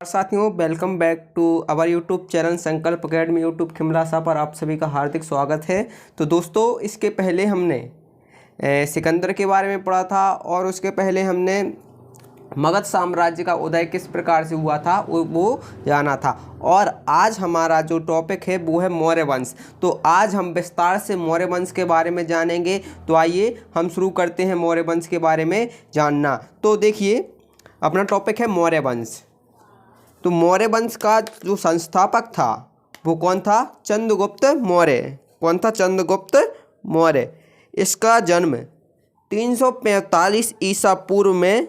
साथियों, welcome back to our YouTube channel Sankalp Academy YouTube Khimrasa पर आप सभी का हार्दिक स्वागत है। तो दोस्तों, इसके पहले हमने सिकंदर के बारे में पढ़ा था और उसके पहले हमने मगध साम्राज्य का उदय किस प्रकार से हुआ था वो जाना था। और आज हमारा जो टॉपिक है वो है मौर्य वंश। तो आज हम विस्तार से मौर्य वंश के बारे में जानेंगे। तो आइए हम शुरू करते हैं मौर्य वंश के बारे में जानना। तो देखिए, अपना टॉपिक है मौर्य वंश। तो मौर्य वंश का जो संस्थापक था वो कौन था? चंद्रगुप्त मौर्य। कौन था? चंद्रगुप्त मौर्य। इसका जन्म 345 ईसा पूर्व में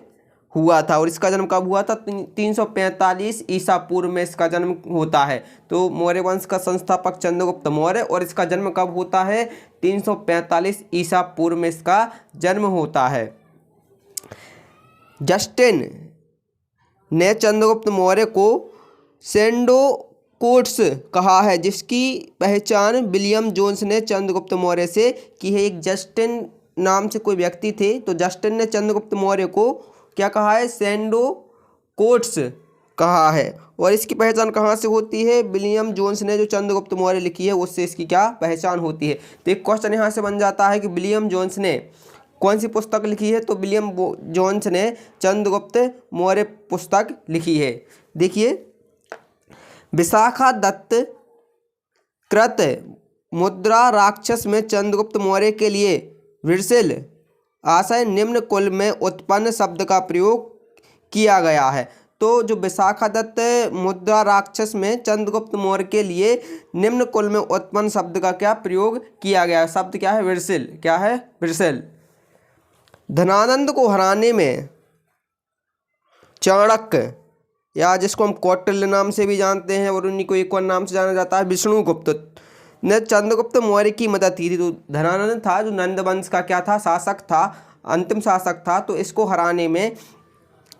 हुआ था। और इसका जन्म कब हुआ था? 345 ईसा पूर्व में इसका जन्म होता है। तो मौर्य वंश का संस्थापक चंद्रगुप्त मौर्य, और इसका जन्म कब होता है? 345 ईसा पूर्व में इसका जन्म होता है। जस्टिन ने चंद्रगुप्त मौर्य को सेंडोकोट्स कहा है, जिसकी पहचान विलियम जोन्स ने चंद्रगुप्त मौर्य से की है। एक जस्टिन नाम से कोई व्यक्ति थे, तो जस्टिन ने चंद्रगुप्त मौर्य को क्या कहा है? सेंडोकोट्स कहा है। और इसकी पहचान कहाँ से होती है? विलियम जोन्स ने जो चंद्रगुप्त मौर्य लिखी है उससे इसकी क्या पहचान होती है। तो एक क्वेश्चन यहाँ से बन जाता है कि विलियम जोन्स ने कौन सी पुस्तक लिखी है? तो विलियम जोन्स ने चंद्रगुप्त मौर्य पुस्तक लिखी है। देखिए, विशाखादत्त कृत मुद्रा राक्षस में चंद्रगुप्त मौर्य के लिए विरसिल आशय निम्न कुल में उत्पन्न शब्द का प्रयोग किया गया है। तो जो विशाखादत्त मुद्रा राक्षस में चंद्रगुप्त मौर्य के लिए निम्न कुल में उत्पन्न शब्द का क्या प्रयोग किया गया है? शब्द क्या है? विरसिल। क्या है? विरसिल। धनानंद को हराने में चाणक्य, या जिसको हम कौटिल्य नाम से भी जानते हैं और उन्हीं को एक और नाम से जाना जाता है विष्णुगुप्त, ने चंद्रगुप्त मौर्य की मदद की थी। तो धनानंद था जो नंद वंश का क्या था? शासक था, अंतिम शासक था। तो इसको हराने में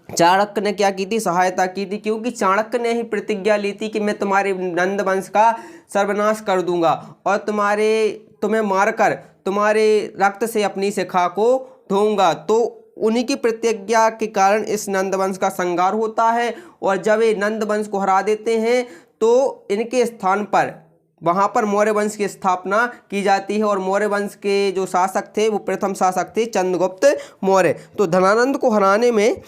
चाणक्य ने क्या की थी? सहायता की थी, क्योंकि चाणक्य ने ही प्रतिज्ञा ली थी कि मैं तुम्हारे नंद वंश का सर्वनाश कर दूंगा और तुम्हें मारकर तुम्हारे रक्त से अपनी शिखा को धोऊंगा। तो उन्हीं की प्रतिज्ञा के कारण इस नंद वंश का संहार होता है। और जब ये नंद वंश को हरा देते हैं तो इनके स्थान पर वहाँ पर मौर्य वंश की स्थापना की जाती है। और मौर्य वंश के जो शासक थे वो प्रथम शासक थे चंद्रगुप्त मौर्य। तो धनानंद को हराने में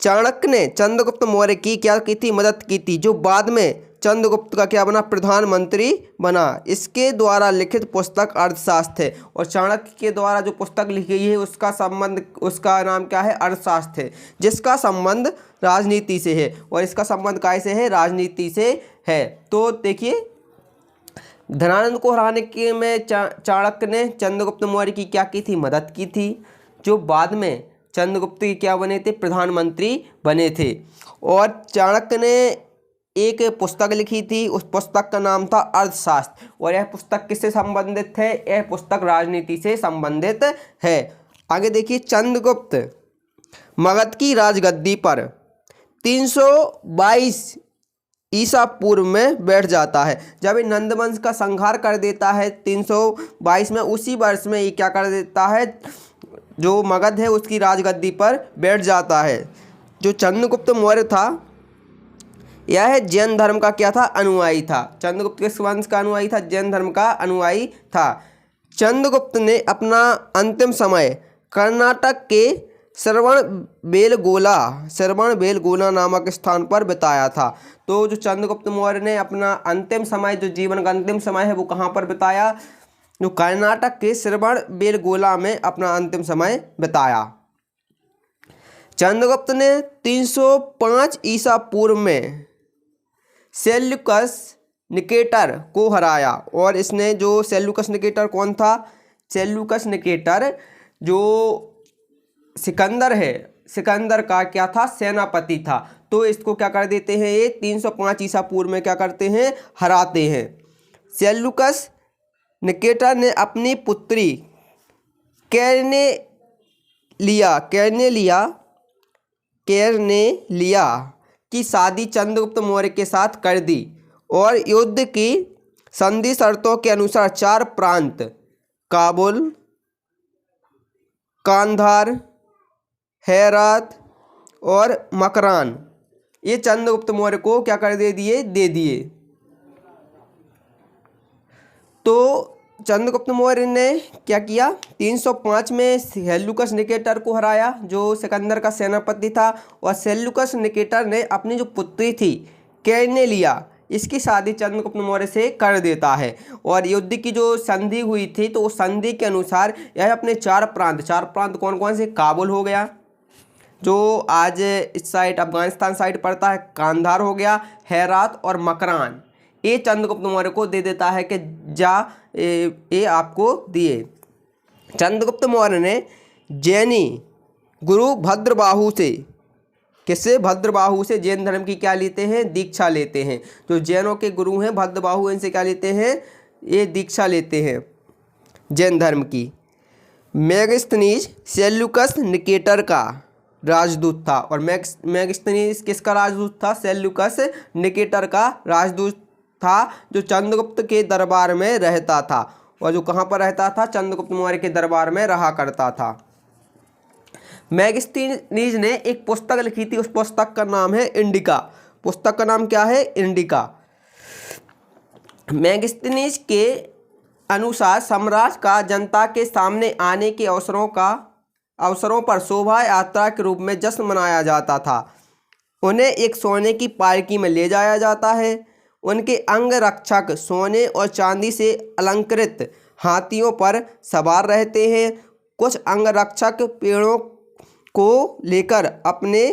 चाणक्य ने चंद्रगुप्त मौर्य की क्या की थी? मदद की थी, जो बाद में चंद्रगुप्त का क्या बना? प्रधानमंत्री बना। इसके द्वारा लिखित पुस्तक अर्थशास्त्र है। और चाणक्य के द्वारा जो पुस्तक लिखी गई है उसका नाम क्या है? अर्थशास्त्र है, जिसका संबंध राजनीति से है। और इसका संबंध कैसे है? राजनीति से है। तो देखिए, धनानंद को हराने के में चाणक्य ने चंद्रगुप्त मौर्य की क्या की थी? मदद की थी, जो बाद में चंद्रगुप्त के क्या बने थे? प्रधानमंत्री बने थे। और चाणक्य ने एक पुस्तक लिखी थी, उस पुस्तक का नाम था अर्थशास्त्र। और यह पुस्तक किससे संबंधित है? यह पुस्तक राजनीति से संबंधित है। आगे देखिए, चंद्रगुप्त मगध की राजगद्दी पर 322 ईसा पूर्व में बैठ जाता है। जब ये नंदवंश का संहार कर देता है 322 में, उसी वर्ष में ये क्या कर देता है? जो मगध है उसकी राजगद्दी पर बैठ जाता है। जो चंद्रगुप्त मौर्य था यह जैन धर्म का क्या था? अनुयायी था। चंद्रगुप्त किस वंश का अनुयायी था? जैन धर्म का अनुयायी था। चंद्रगुप्त ने अपना अंतिम समय कर्नाटक के श्रवणबेलगोला नामक स्थान पर बिताया था। तो जो चंद्रगुप्त मौर्य ने अपना अंतिम समय, जो जीवन का अंतिम समय है, वो कहाँ पर बिताया? जो कर्नाटक के श्रवणबेलगोला में अपना अंतिम समय बिताया। चंद्रगुप्त ने 305 ईसा पूर्व में सेल्यूकस निकेटर को हराया। और इसने जो सेल्यूकस निकेटर कौन था? सेल्यूकस निकेटर जो सिकंदर है, सिकंदर का क्या था? सेनापति था। तो इसको क्या कर देते हैं? ये 305 ईसा पूर्व में क्या करते हैं? हराते हैं। सेल्यूकस निकेटर ने अपनी पुत्री कैरनेलिया की शादी चंद्रगुप्त मौर्य के साथ कर दी। और युद्ध की संधि शर्तों के अनुसार 4 प्रांत काबुल, कांधार, हेरात और मकरान ये चंद्रगुप्त मौर्य को क्या कर दे दिए। तो चंद्रगुप्त मौर्य ने क्या किया, 305 में सेल्यूकस निकेटर को हराया जो सिकंदर का सेनापति था, और सेल्यूकस निकेटर ने अपनी जो पुत्री थी कैनेलिया, इसकी शादी चंद्रगुप्त मौर्य से कर देता है। और युद्ध की जो संधि हुई थी तो उस संधि के अनुसार यह अपने चार प्रांत कौन कौन से, काबुल हो गया जो आज इस साइड अफगानिस्तान साइड पड़ता है, कांधार हो गया, हेरात और मकरान, ये चंद्रगुप्त मौर्य को दे देता है कि जा ये आपको दिए। चंद्रगुप्त मौर्य ने जैनी गुरु भद्रबाहु से, किससे, भद्रबाहु से जैन धर्म की क्या लेते हैं, दीक्षा लेते हैं। जो जैनों के गुरु हैं भद्रबाहु, इनसे क्या लेते हैं, ये दीक्षा लेते हैं जैन धर्म की। मेगस्थनीज सेल्यूकस निकेटर का राजदूत था, और मेगस्थनीज किसका राजदूत था, सेल्यूकस निकेटर का राजदूत था, जो चंद्रगुप्त के दरबार में रहता था। और जो कहाँ पर रहता था, चंद्रगुप्त मौर्य के दरबार में रहा करता था। मेगस्थनीज ने एक पुस्तक लिखी थी, उस पुस्तक का नाम है इंडिका। पुस्तक का नाम क्या है, इंडिका। मेगस्थनीज के अनुसार सम्राट का जनता के सामने आने के अवसरों पर शोभा यात्रा के रूप में जश्न मनाया जाता था। उन्हें एक सोने की पालकी में ले जाया जाता है। उनके अंग रक्षक सोने और चांदी से अलंकृत हाथियों पर सवार रहते हैं। कुछ अंगरक्षक पेड़ों को लेकर अपने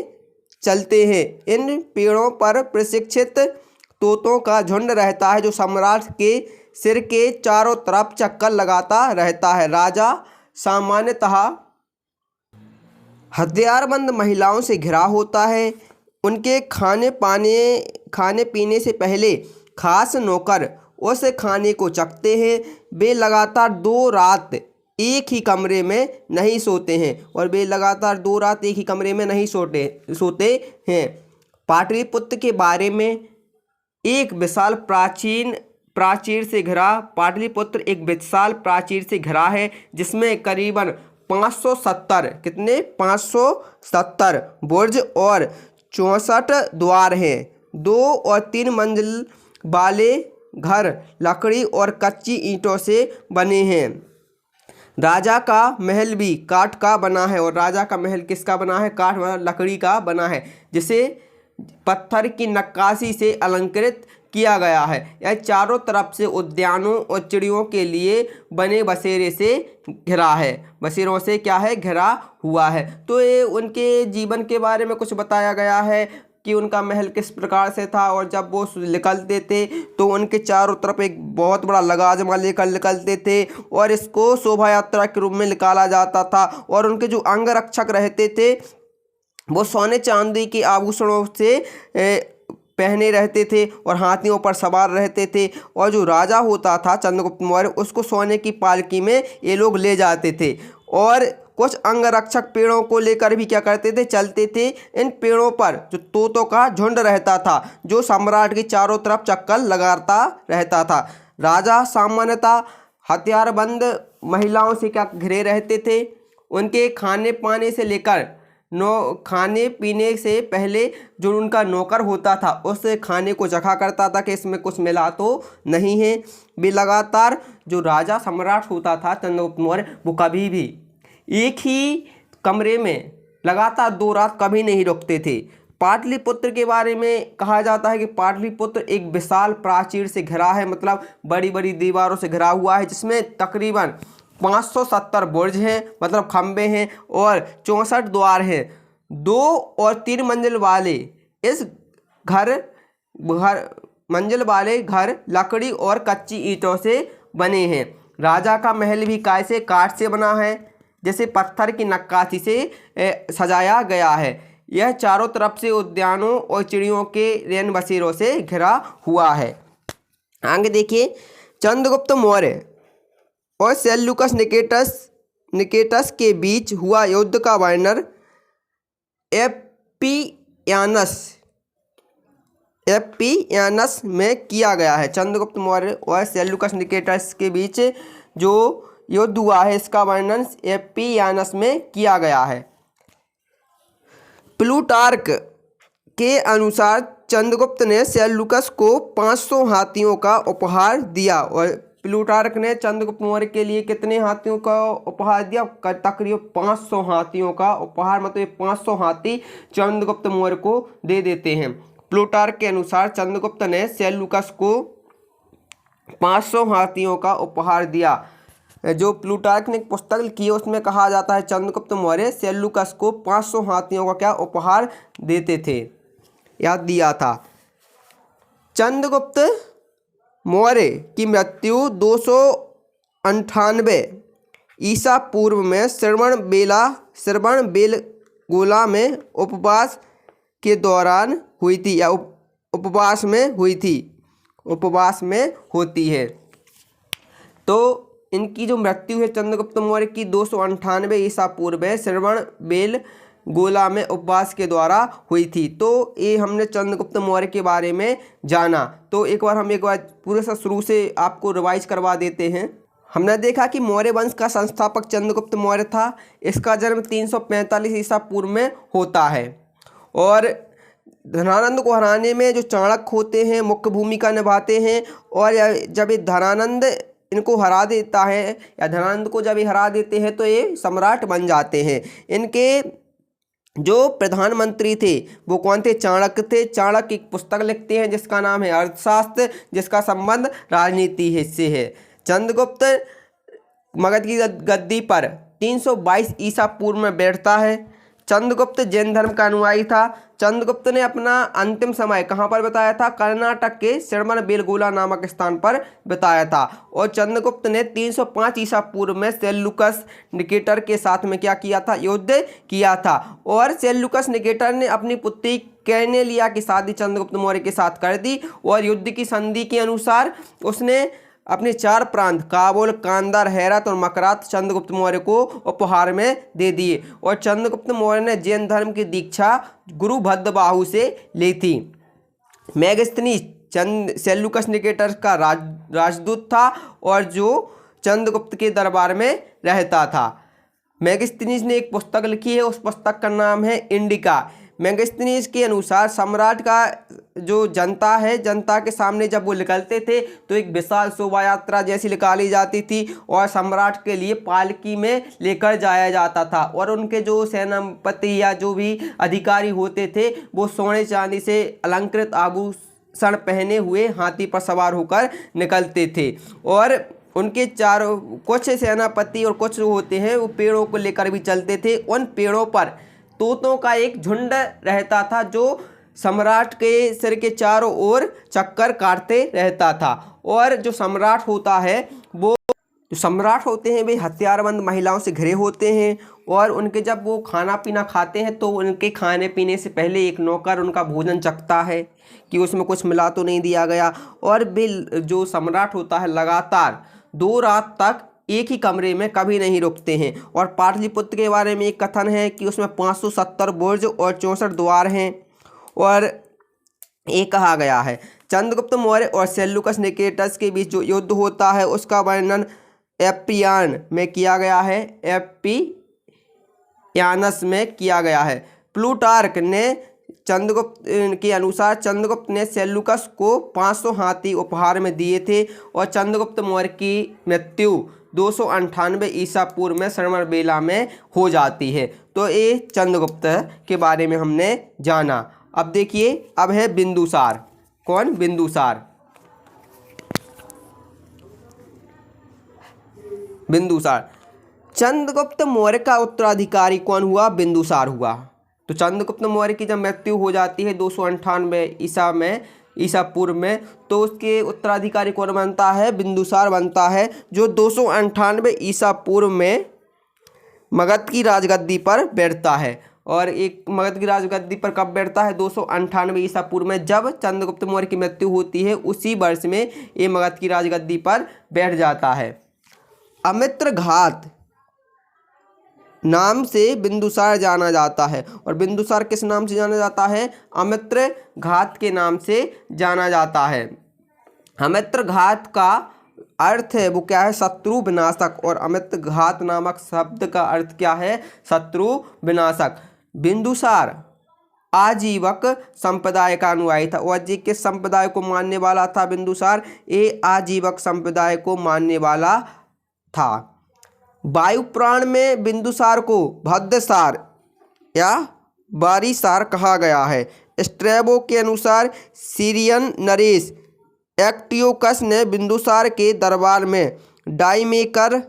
चलते हैं। इन पेड़ों पर प्रशिक्षित तोतों का झुंड रहता है जो सम्राट के सिर के चारों तरफ चक्कर लगाता रहता है। राजा सामान्यतः हथियारबंद महिलाओं से घिरा होता है। उनके खाने पीने से पहले खास नौकर उस खाने को चखते हैं। वे लगातार 2 रात एक ही कमरे में नहीं सोते हैं, और वे लगातार 2 रात एक ही कमरे में नहीं सोते हैं। पाटलिपुत्र के बारे में एक विशाल प्राचीर से घिरा, पाटलिपुत्र एक विशाल प्राचीर से घिरा है जिसमें करीबन 570 कितने 570 बुर्ज और 64 द्वार हैं। 2 और 3 मंजिल वाले घर लकड़ी और कच्ची ईंटों से बने हैं। राजा का महल भी काठ का बना है, और राजा का महल किसका बना है, काठ लकड़ी का बना है, जिसे पत्थर की नक्काशी से अलंकृत किया गया है। यह चारों तरफ से उद्यानों और चिड़ियों के लिए बने बसेरे से घिरा है, बसेरों से क्या है, घिरा हुआ है। तो ये उनके जीवन के बारे में कुछ बताया गया है कि उनका महल किस प्रकार से था, और जब वो निकलते थे तो उनके चारों तरफ एक बहुत बड़ा लगाजमा लेकर निकलते थे, और इसको शोभा यात्रा के रूप में निकाला जाता था। और उनके जो अंगरक्षक रहते थे वो सोने चांदी के आभूषणों से पहने रहते थे और हाथियों पर सवार रहते थे। और जो राजा होता था चंद्रगुप्त मौर्य, उसको सोने की पालकी में ये लोग ले जाते थे, और कुछ अंगरक्षक पेड़ों को लेकर भी क्या करते थे, चलते थे। इन पेड़ों पर जो तोतों का झुंड रहता था जो सम्राट के चारों तरफ चक्कर लगाता रहता था। राजा सामान्यतः हथियारबंद महिलाओं से क्या घिरे रहते थे। उनके खाने पाने से लेकर खाने पीने से पहले जो उनका नौकर होता था उस खाने को चखा करता था कि इसमें कुछ मिला तो नहीं है। वे लगातार, जो राजा सम्राट होता था चंद्रगुप्त मौर्य, वो कभी भी एक ही कमरे में लगातार 2 रात कभी नहीं रुकते थे। पाटलिपुत्र के बारे में कहा जाता है कि पाटलिपुत्र एक विशाल प्राचीर से घिरा है, मतलब बड़ी बड़ी दीवारों से घिरा हुआ है, जिसमें तकरीबन 570 बुर्ज हैं, मतलब खंबे हैं, और 64 द्वार हैं। 2 और 3 मंजिल वाले इस मंजिल वाले घर लकड़ी और कच्ची ईंटों से बने हैं। राजा का महल भी कैसे, काठ से बना है, जैसे पत्थर की नक्काशी से सजाया गया है। यह चारों तरफ से उद्यानों और चिड़ियों के रैन बसेरों से घिरा हुआ है। आगे देखिए, चंद्रगुप्त मौर्य और सेल्यूकस निकेटस के बीच हुआ युद्ध का वर्णन एपियानस में किया गया है। चंद्रगुप्त मौर्य और सेल्यूकस निकेटस के बीच जो युद्ध हुआ है इसका वर्णन एपियानस में किया गया है। प्लूटार्क के अनुसार चंद्रगुप्त ने सेल्यूकस को 500 हाथियों का उपहार दिया। और प्लूटार्क ने चंद्रगुप्त मौर्य के लिए कितने हाथियों का उपहार दिया? तकरीबन 500 हाथियों का उपहार, मतलब 500 हाथी चंद्रगुप्त मौर्य को दे देते हैं। प्लूटार्क के अनुसार चंद्रगुप्त ने सेल्यूकस को 500 हाथियों का उपहार दिया। जो प्लूटार्क ने एक पुस्तक लिखी है उसमें कहा जाता है चंद्रगुप्त मौर्य सेल्यूकस को 500 हाथियों का क्या उपहार देते थे या दिया था। चंद्रगुप्त मौर्य की मृत्यु 298 ईसा पूर्व में श्रवणबेलगोला में उपवास के दौरान हुई थी या उपवास में होती है। तो इनकी जो मृत्यु है चंद्रगुप्त मौर्य की 298 ईसा पूर्व में श्रवणबेलगोला में उपवास के द्वारा हुई थी। तो ये हमने चंद्रगुप्त मौर्य के बारे में जाना। तो एक बार पूरे से शुरू से आपको रिवाइज करवा देते हैं। हमने देखा कि मौर्य वंश का संस्थापक चंद्रगुप्त मौर्य था। इसका जन्म 345 ईसा पूर्व में होता है और धनानंद को हराने में जो चाणक्य होते हैं मुख्य भूमिका निभाते हैं। और जब ये धनानंद इनको हरा देता है या धनानंद को जब ये हरा देते हैं तो ये सम्राट बन जाते हैं। इनके जो प्रधानमंत्री थे वो कौन थे? चाणक्य थे। चाणक्य एक पुस्तक लिखते हैं जिसका नाम है अर्थशास्त्र, जिसका संबंध राजनीति से है। चंद्रगुप्त मगध की गद्दी पर 322 ईसा पूर्व में बैठता है। चंद्रगुप्त जैन धर्म का अनुयायी था। चंद्रगुप्त ने अपना अंतिम समय कहाँ पर बिताया था? कर्नाटक के श्रवणबेलगोला नामक स्थान पर बिताया था। और चंद्रगुप्त ने 305 ईसा पूर्व में सेल्यूकस निकेटर के साथ में क्या किया था? युद्ध किया था। और सेल्यूकस निकेटर ने अपनी पुत्री कैनेलिया की शादी चंद्रगुप्त मौर्य के साथ कर दी और युद्ध की संधि के अनुसार उसने अपने 4 प्रांत काबुल, कांधार, हेरत और मकरात चंद्रगुप्त मौर्य को उपहार में दे दिए। और चंद्रगुप्त मौर्य ने जैन धर्म की दीक्षा गुरु भद्रबाहु से ली थी। मेगास्थनीज सेल्यूकस निकेटर का राजदूत था और जो चंद्रगुप्त के दरबार में रहता था। मेगास्थनीज ने एक पुस्तक लिखी है, उस पुस्तक का नाम है इंडिका। मेगास्थनीज के अनुसार सम्राट का जो जनता है, जनता के सामने जब वो निकलते थे तो एक विशाल शोभा यात्रा जैसी निकाली जाती थी और सम्राट के लिए पालकी में लेकर जाया जाता था। और उनके जो सेनापति या जो भी अधिकारी होते थे वो सोने चांदी से अलंकृत आभूषण पहने हुए हाथी पर सवार होकर निकलते थे। और उनके चारों कुछ सेनापति और कुछ होते हैं वो पेड़ों को लेकर भी चलते थे। उन पेड़ों पर तोतों का एक झुंड रहता था जो सम्राट के सिर के चारों ओर चक्कर काटते रहता था। और जो सम्राट होता है वो जो सम्राट होते हैं वे हथियारबंद महिलाओं से घिरे होते हैं। और उनके जब वो खाना पीना खाते हैं तो उनके खाने पीने से पहले एक नौकर उनका भोजन चखता है कि उसमें कुछ मिला तो नहीं दिया गया। और वे जो सम्राट होता है लगातार 2 रात तक एक ही कमरे में कभी नहीं रुकते हैं। और पाटलिपुत्र के बारे में एक कथन है कि उसमें 570 बुर्ज और 64 द्वार हैं। और ये कहा गया है चंद्रगुप्त मौर्य और सेल्यूकस निकेटस के बीच जो युद्ध होता है उसका वर्णन एप्पियान में किया गया है, एप्पियानस में किया गया है। प्लूटार्क ने चंद्रगुप्त के अनुसार चंद्रगुप्त ने सेल्यूकस को 500 हाथी उपहार में दिए थे। और चंद्रगुप्त मौर्य की मृत्यु 298 ईसा पूर्व में श्रवणबेला में हो जाती है। तो ये चंद्रगुप्त के बारे में हमने जाना। अब देखिए, अब है बिंदुसार। कौन? बिंदुसार। बिंदुसार चंद्रगुप्त मौर्य का उत्तराधिकारी कौन हुआ? बिंदुसार हुआ। तो चंद्रगुप्त मौर्य की जब मृत्यु हो जाती है 298 ईसा पूर्व में तो उसके उत्तराधिकारी कौन बनता है? बिंदुसार बनता है, जो 298 ईसा पूर्व में मगध की राजगद्दी पर बैठता है। और एक मगध की राजगद्दी पर कब बैठता है? 298 ईसा पूर्व में, जब चंद्रगुप्त मौर्य की मृत्यु होती है उसी वर्ष में ये मगध की राजगद्दी पर बैठ जाता है। अमित्रघात नाम से बिंदुसार जाना जाता है। और बिंदुसार किस नाम से जाना जाता है? अमित्रघात के नाम से जाना जाता है। अमित्रघात का अर्थ है वो क्या है? शत्रु विनाशक। और अमित्रघात नामक शब्द का अर्थ क्या है? शत्रु विनाशक। बिंदुसार आजीवक संप्रदाय का अनुयायी था। और जी किस संप्रदाय को मानने वाला था बिंदुसार? ये आजीवक संप्रदाय को मानने वाला था। वायुपुराण में बिंदुसार को भद्रसार या बारीसार कहा गया है। स्ट्रैबो के अनुसार सीरियन नरेश एंटियोकस ने बिंदुसार के दरबार में डायमेकर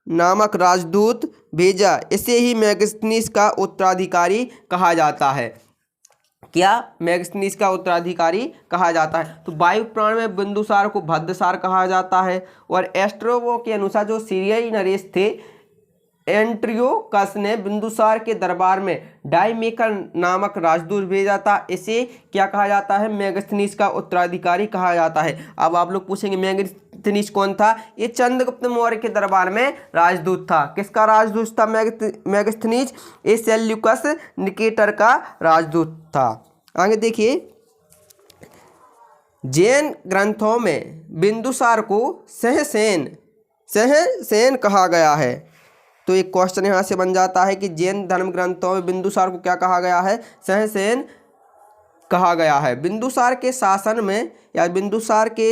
नामक राजदूत भेजा। इसे ही मेगास्थनीज का उत्तराधिकारी कहा जाता है। क्या? मेगास्थनीज का उत्तराधिकारी कहा जाता है। तो वायुपुराण में बिंदुसार को भद्रसार कहा जाता है। और स्ट्रैबो के अनुसार जो सीरियन नरेश थे एंटियोकस ने बिंदुसार के दरबार में डायमेकर नामक राजदूत भेजा था। इसे क्या कहा जाता है? मेगास्थनीज का उत्तराधिकारी कहा जाता है। अब आप लोग पूछेंगे मेगास्थनीज कौन था? ये चंद्रगुप्त मौर्य के दरबार में राजदूत था। किसका राजदूत था मेगास्थनीज? ये सेल्यूकस निकेटर का राजदूत था। आगे देखिए, जैन ग्रंथों में बिंदुसार को सहसेन कहा गया है। तो एक क्वेश्चन यहाँ से बन जाता है कि जैन धर्म ग्रंथों में बिंदुसार को क्या कहा गया है? सहसेन कहा गया है। बिंदुसार के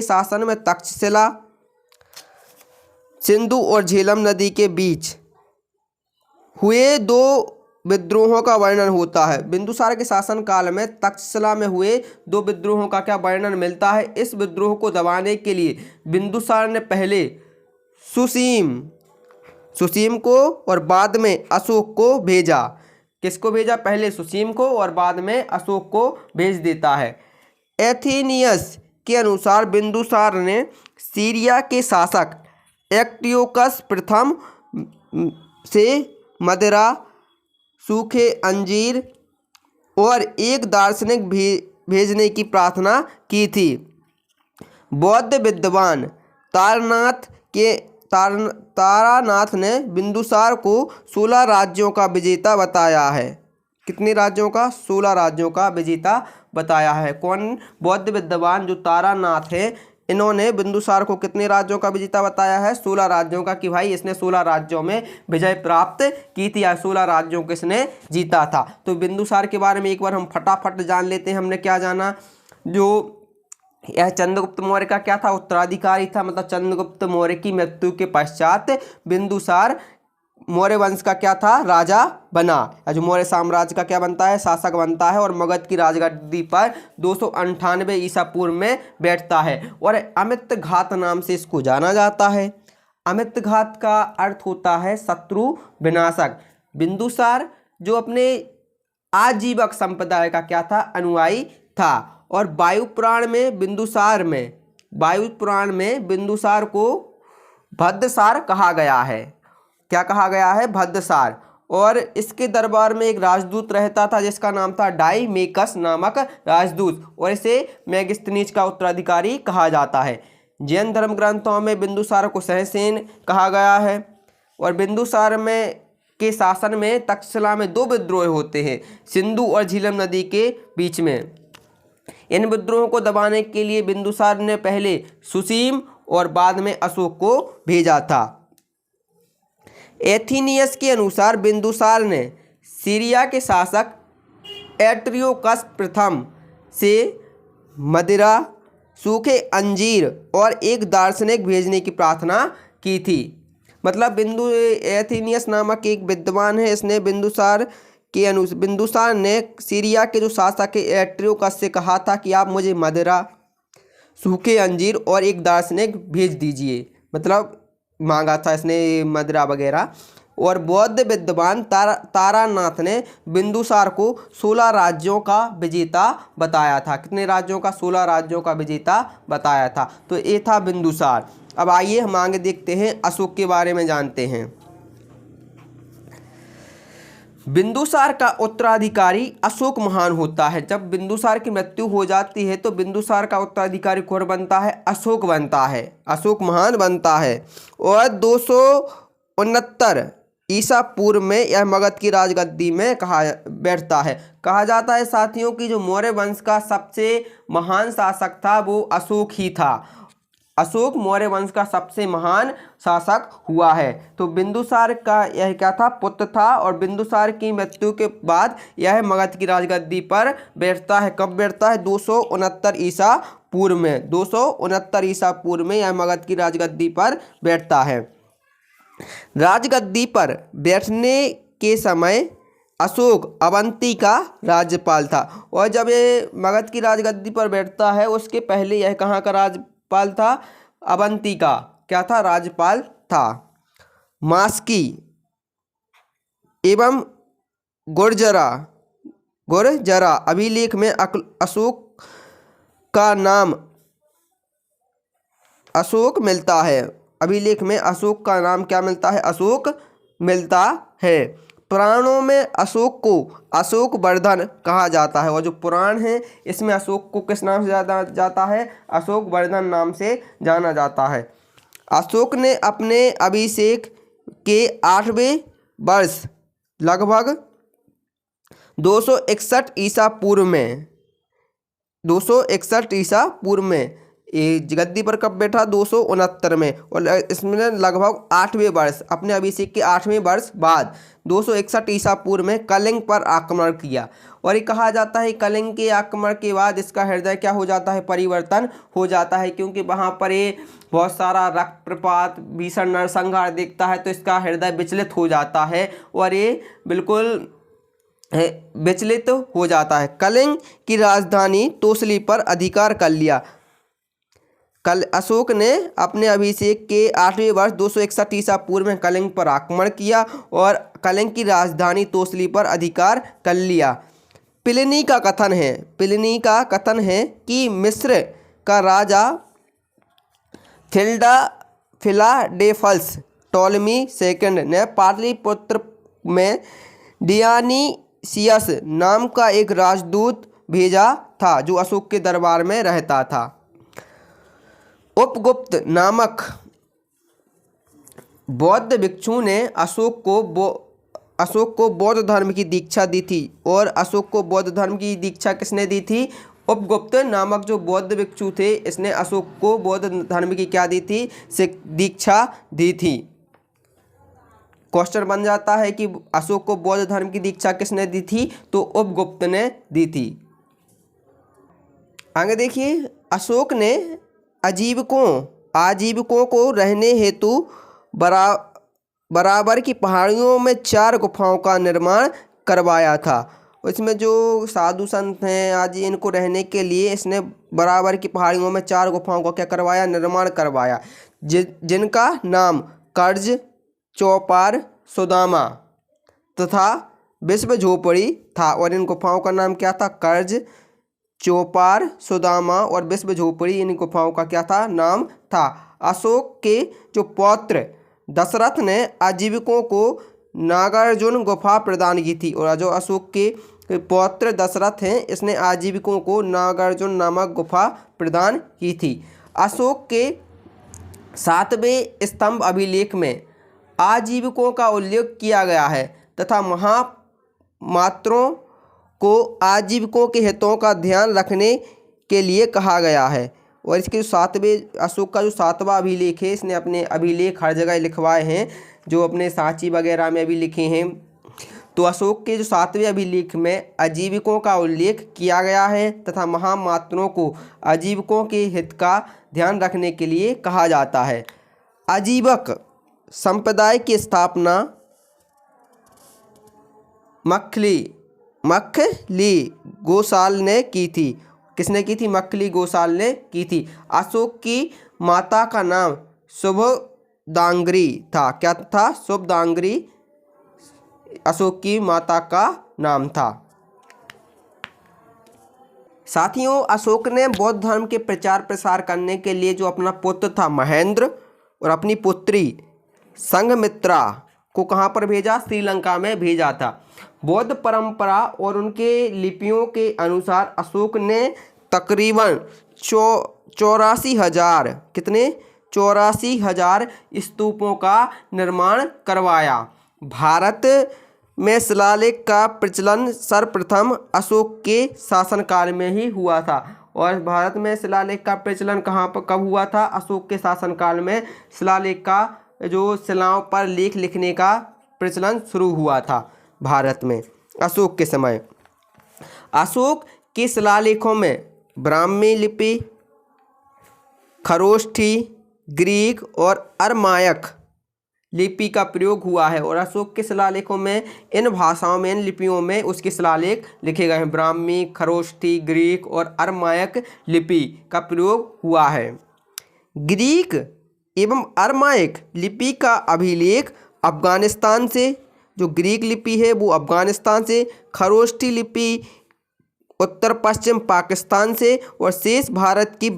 शासन में तक्षशिला, सिंधु और झेलम नदी के बीच हुए 2 विद्रोहों का वर्णन होता है। बिंदुसार के शासन काल में तक्षशिला में हुए 2 विद्रोहों का क्या वर्णन मिलता है? इस विद्रोह को दबाने के लिए बिंदुसार ने पहले सुसीम को और बाद में अशोक को भेजा। किसको भेजा? पहले सुसीम को और बाद में अशोक को भेज देता है। एथेनियस के अनुसार बिंदुसार ने सीरिया के शासक एंटियोकस प्रथम से मदिरा, सूखे अंजीर और एक दार्शनिक भेजने की प्रार्थना की थी। बौद्ध विद्वान तारानाथ ने बिंदुसार को 16 राज्यों का विजेता बताया है। कितने राज्यों का? 16 राज्यों का विजेता बताया है। कौन? बौद्ध विद्वान जो तारानाथ है, इन्होंने बिंदुसार को कितने राज्यों का विजेता बताया है? 16 राज्यों का। कि भाई इसने 16 राज्यों में विजय प्राप्त की थी या 16 राज्यों को इसने जीता था। तो बिंदुसार के बारे में एक बार हम फटाफट जान लेते हैं। हमने क्या जाना? जो यह चंद्रगुप्त मौर्य का क्या था? उत्तराधिकारी था। मतलब चंद्रगुप्त मौर्य की मृत्यु के पश्चात बिंदुसार मौर्य वंश का क्या था? राजा बना। जो मौर्य साम्राज्य का क्या बनता है? शासक बनता है। और मगध की राजगद्दी पर 298 ईसा पूर्व में बैठता है। और अमित घात नाम से इसको जाना जाता है। अमित घात का अर्थ होता है शत्रु विनाशक। बिंदुसार जो अपने आजीवक संप्रदाय का क्या था? अनुयायी था। और वायुपुराण में बिंदुसार को भद्रसार कहा गया है। क्या कहा गया है? भद्रसार। और इसके दरबार में एक राजदूत रहता था जिसका नाम था डायमेकस नामक राजदूत। और इसे मेगास्थनीज का उत्तराधिकारी कहा जाता है। जैन धर्म ग्रंथों में बिंदुसार को सहसेन कहा गया है। और बिंदुसार के शासन में तक्षशिला में 2 विद्रोह होते हैं, सिंधु और झेलम नदी के बीच में। इन विद्रोहों को दबाने के लिए बिंदुसार ने पहले सुसीम और बाद में अशोक को भेजा था। एथेनियस के अनुसार बिंदुसार ने सीरिया के शासक एंटियोकस प्रथम से मदिरा, सूखे अंजीर और एक दार्शनिक भेजने की प्रार्थना की थी। मतलब एथेनियस नामक एक विद्वान है, इसने बिंदुसार ने सीरिया के जो शासक है एंटियोकस से कहा था कि आप मुझे मदिरा, सूखे अंजीर और एक दार्शनिक भेज दीजिए। मतलब मांगा था इसने मदिरा वगैरह। और बौद्ध विद्वान तारानाथ ने बिंदुसार को 16 राज्यों का विजेता बताया था। कितने राज्यों का? 16 राज्यों का विजेता बताया था। तो ये था बिंदुसार। अब आइए हम आगे देखते हैं, अशोक के बारे में जानते हैं। बिंदुसार का उत्तराधिकारी अशोक महान होता है। जब बिंदुसार की मृत्यु हो जाती है तो बिंदुसार का उत्तराधिकारी कौन बनता है? अशोक बनता है, अशोक महान बनता है। और 269 ईसा पूर्व में यह मगध की राजगद्दी में बैठता है। कहा जाता है साथियों कि जो मौर्य वंश का सबसे महान शासक था वो अशोक ही था। अशोक मौर्य वंश का सबसे महान शासक हुआ है। तो बिंदुसार का यह क्या था, पुत्र था, और बिंदुसार की मृत्यु के बाद यह मगध की राजगद्दी पर बैठता है। कब बैठता है? 269 ईसा पूर्व में। 269 ईसा पूर्व में यह मगध की राजगद्दी पर बैठता है। राजगद्दी पर बैठने के समय अशोक अवंती का राज्यपाल था, और जब ये मगध की राजगद्दी पर बैठता है उसके पहले यह कहाँ का राज्यपाल था? अवंती का क्या था? राज्यपाल था। मास्की एवं गुर्जरा अभिलेख में अशोक का नाम अशोक मिलता है। अभिलेख में अशोक का नाम क्या मिलता है? अशोक मिलता है। पुराणों में अशोक को अशोक वर्धन कहा जाता है, और जो पुराण है इसमें अशोक को किस नाम से जाना जाता है? अशोक वर्धन नाम से जाना जाता है। अशोक ने अपने अभिषेक के 8वें वर्ष लगभग 261 ईसा पूर्व में 261 ईसा पूर्व में ये गद्दी पर कब बैठा? 269 में, और इसमें लगभग 8वें वर्ष, अपने अभिषेक के 8वें वर्ष बाद 261 ईसा पूर्व में कलिंग पर आक्रमण किया। और ये कहा जाता है कलिंग के आक्रमण के बाद इसका हृदय क्या हो जाता है? परिवर्तन हो जाता है, क्योंकि वहाँ पर ये बहुत सारा रक्तपात, भीषण नरसंहार देखता है, तो इसका हृदय विचलित हो जाता है और ये बिल्कुल विचलित हो जाता है। कलिंग की राजधानी तोसली पर अधिकार कर लिया। अशोक ने अपने अभिषेक के 8वें वर्ष 261 ईसा पूर्व में कलिंग पर आक्रमण किया और कलिंग की राजधानी तोसली पर अधिकार कर लिया। प्लिनी का कथन है कि मिस्र का राजा फिलाडेल्फस टॉलमी सेकंड ने पाटलिपुत्र में डियानीसियस नाम का एक राजदूत भेजा था, जो अशोक के दरबार में रहता था। उपगुप्त नामक बौद्ध भिक्षु ने अशोक को बौद्ध धर्म की दीक्षा दी थी। और अशोक को बौद्ध धर्म की दीक्षा किसने दी थी? उपगुप्त नामक जो बौद्ध भिक्षु थे, इसने अशोक को बौद्ध धर्म की क्या दी थी? दीक्षा दी थी। क्वेश्चन बन जाता है कि अशोक को बौद्ध धर्म की दीक्षा किसने दी थी? तो उपगुप्त ने दी थी। आगे देखिए, अशोक ने आजीविकों को रहने हेतु बराबर की पहाड़ियों में 4 गुफाओं का निर्माण करवाया था। इसमें जो साधु संत हैं आज इनको रहने के लिए इसने बराबर की पहाड़ियों में 4 गुफाओं का क्या करवाया? निर्माण करवाया, जिनका नाम कर्ज, चौपार, सुदामा तथा विश्व झोपड़ी था। और इन गुफाओं का नाम क्या था? कर्ज, चौपार, सुदामा और विश्व झोपड़ी, इन गुफाओं का क्या था? नाम था। अशोक के जो पौत्र दशरथ ने आजीविकों को नागार्जुन गुफा प्रदान की थी। और जो अशोक के पौत्र दशरथ हैं, इसने आजीविकों को नागार्जुन नामक गुफा प्रदान की थी। अशोक के 7वें स्तंभ अभिलेख में आजीविकों का उल्लेख किया गया है तथा महामात्रों को आजीविकों के हितों का ध्यान रखने के लिए कहा गया है। और इसके जो 7वें अशोक का जो 7वां अभिलेख है, इसने अपने अभिलेख हर जगह लिखवाए हैं, जो अपने सांची वगैरह में भी लिखे हैं। तो अशोक के जो 7वें अभिलेख में आजीविकों का उल्लेख किया गया है तथा महामात्रों को आजीविकों के हित का ध्यान रखने के लिए कहा जाता है। आजीवक संप्रदाय की स्थापना मखली गोसाल ने की थी। किसने की थी? मखली गोसाल ने की थी। अशोक की माता का नाम शुभदांगरी था। क्या था? शुभदांगरी अशोक की माता का नाम था। साथियों, अशोक ने बौद्ध धर्म के प्रचार प्रसार करने के लिए जो अपना पुत्र था महेंद्र और अपनी पुत्री संघमित्रा को कहाँ पर भेजा? श्रीलंका में भेजा था। बौद्ध परंपरा और उनके लिपियों के अनुसार अशोक ने तकरीबन 84,000 कितने? 84,000 स्तूपों का निर्माण करवाया। भारत में शिलालेख का प्रचलन सर्वप्रथम अशोक के शासनकाल में ही हुआ था। और भारत में शिलालेख का प्रचलन कहाँ पर कब हुआ था? अशोक के शासनकाल में शिलालेख का जो शिलाओं पर लेख लिखने का प्रचलन शुरू हुआ था भारत में अशोक के समय। अशोक के शिलालेखों में ब्राह्मी लिपि, खरोष्ठी, ग्रीक और अरमायक लिपि का प्रयोग हुआ है और अशोक के शिलालेखों में इन भाषाओं में, इन लिपियों में उसके शिलालेख लिखे गए हैं। ब्राह्मी, खरोष्ठी, ग्रीक और अरमायक लिपि का प्रयोग हुआ है। ग्रीक एवं अरमायक लिपि का अभिलेख अफगानिस्तान से, जो ग्रीक लिपि है वो अफगानिस्तान से, खरोष्ठी लिपि उत्तर पश्चिम पाकिस्तान से और शेष भारत की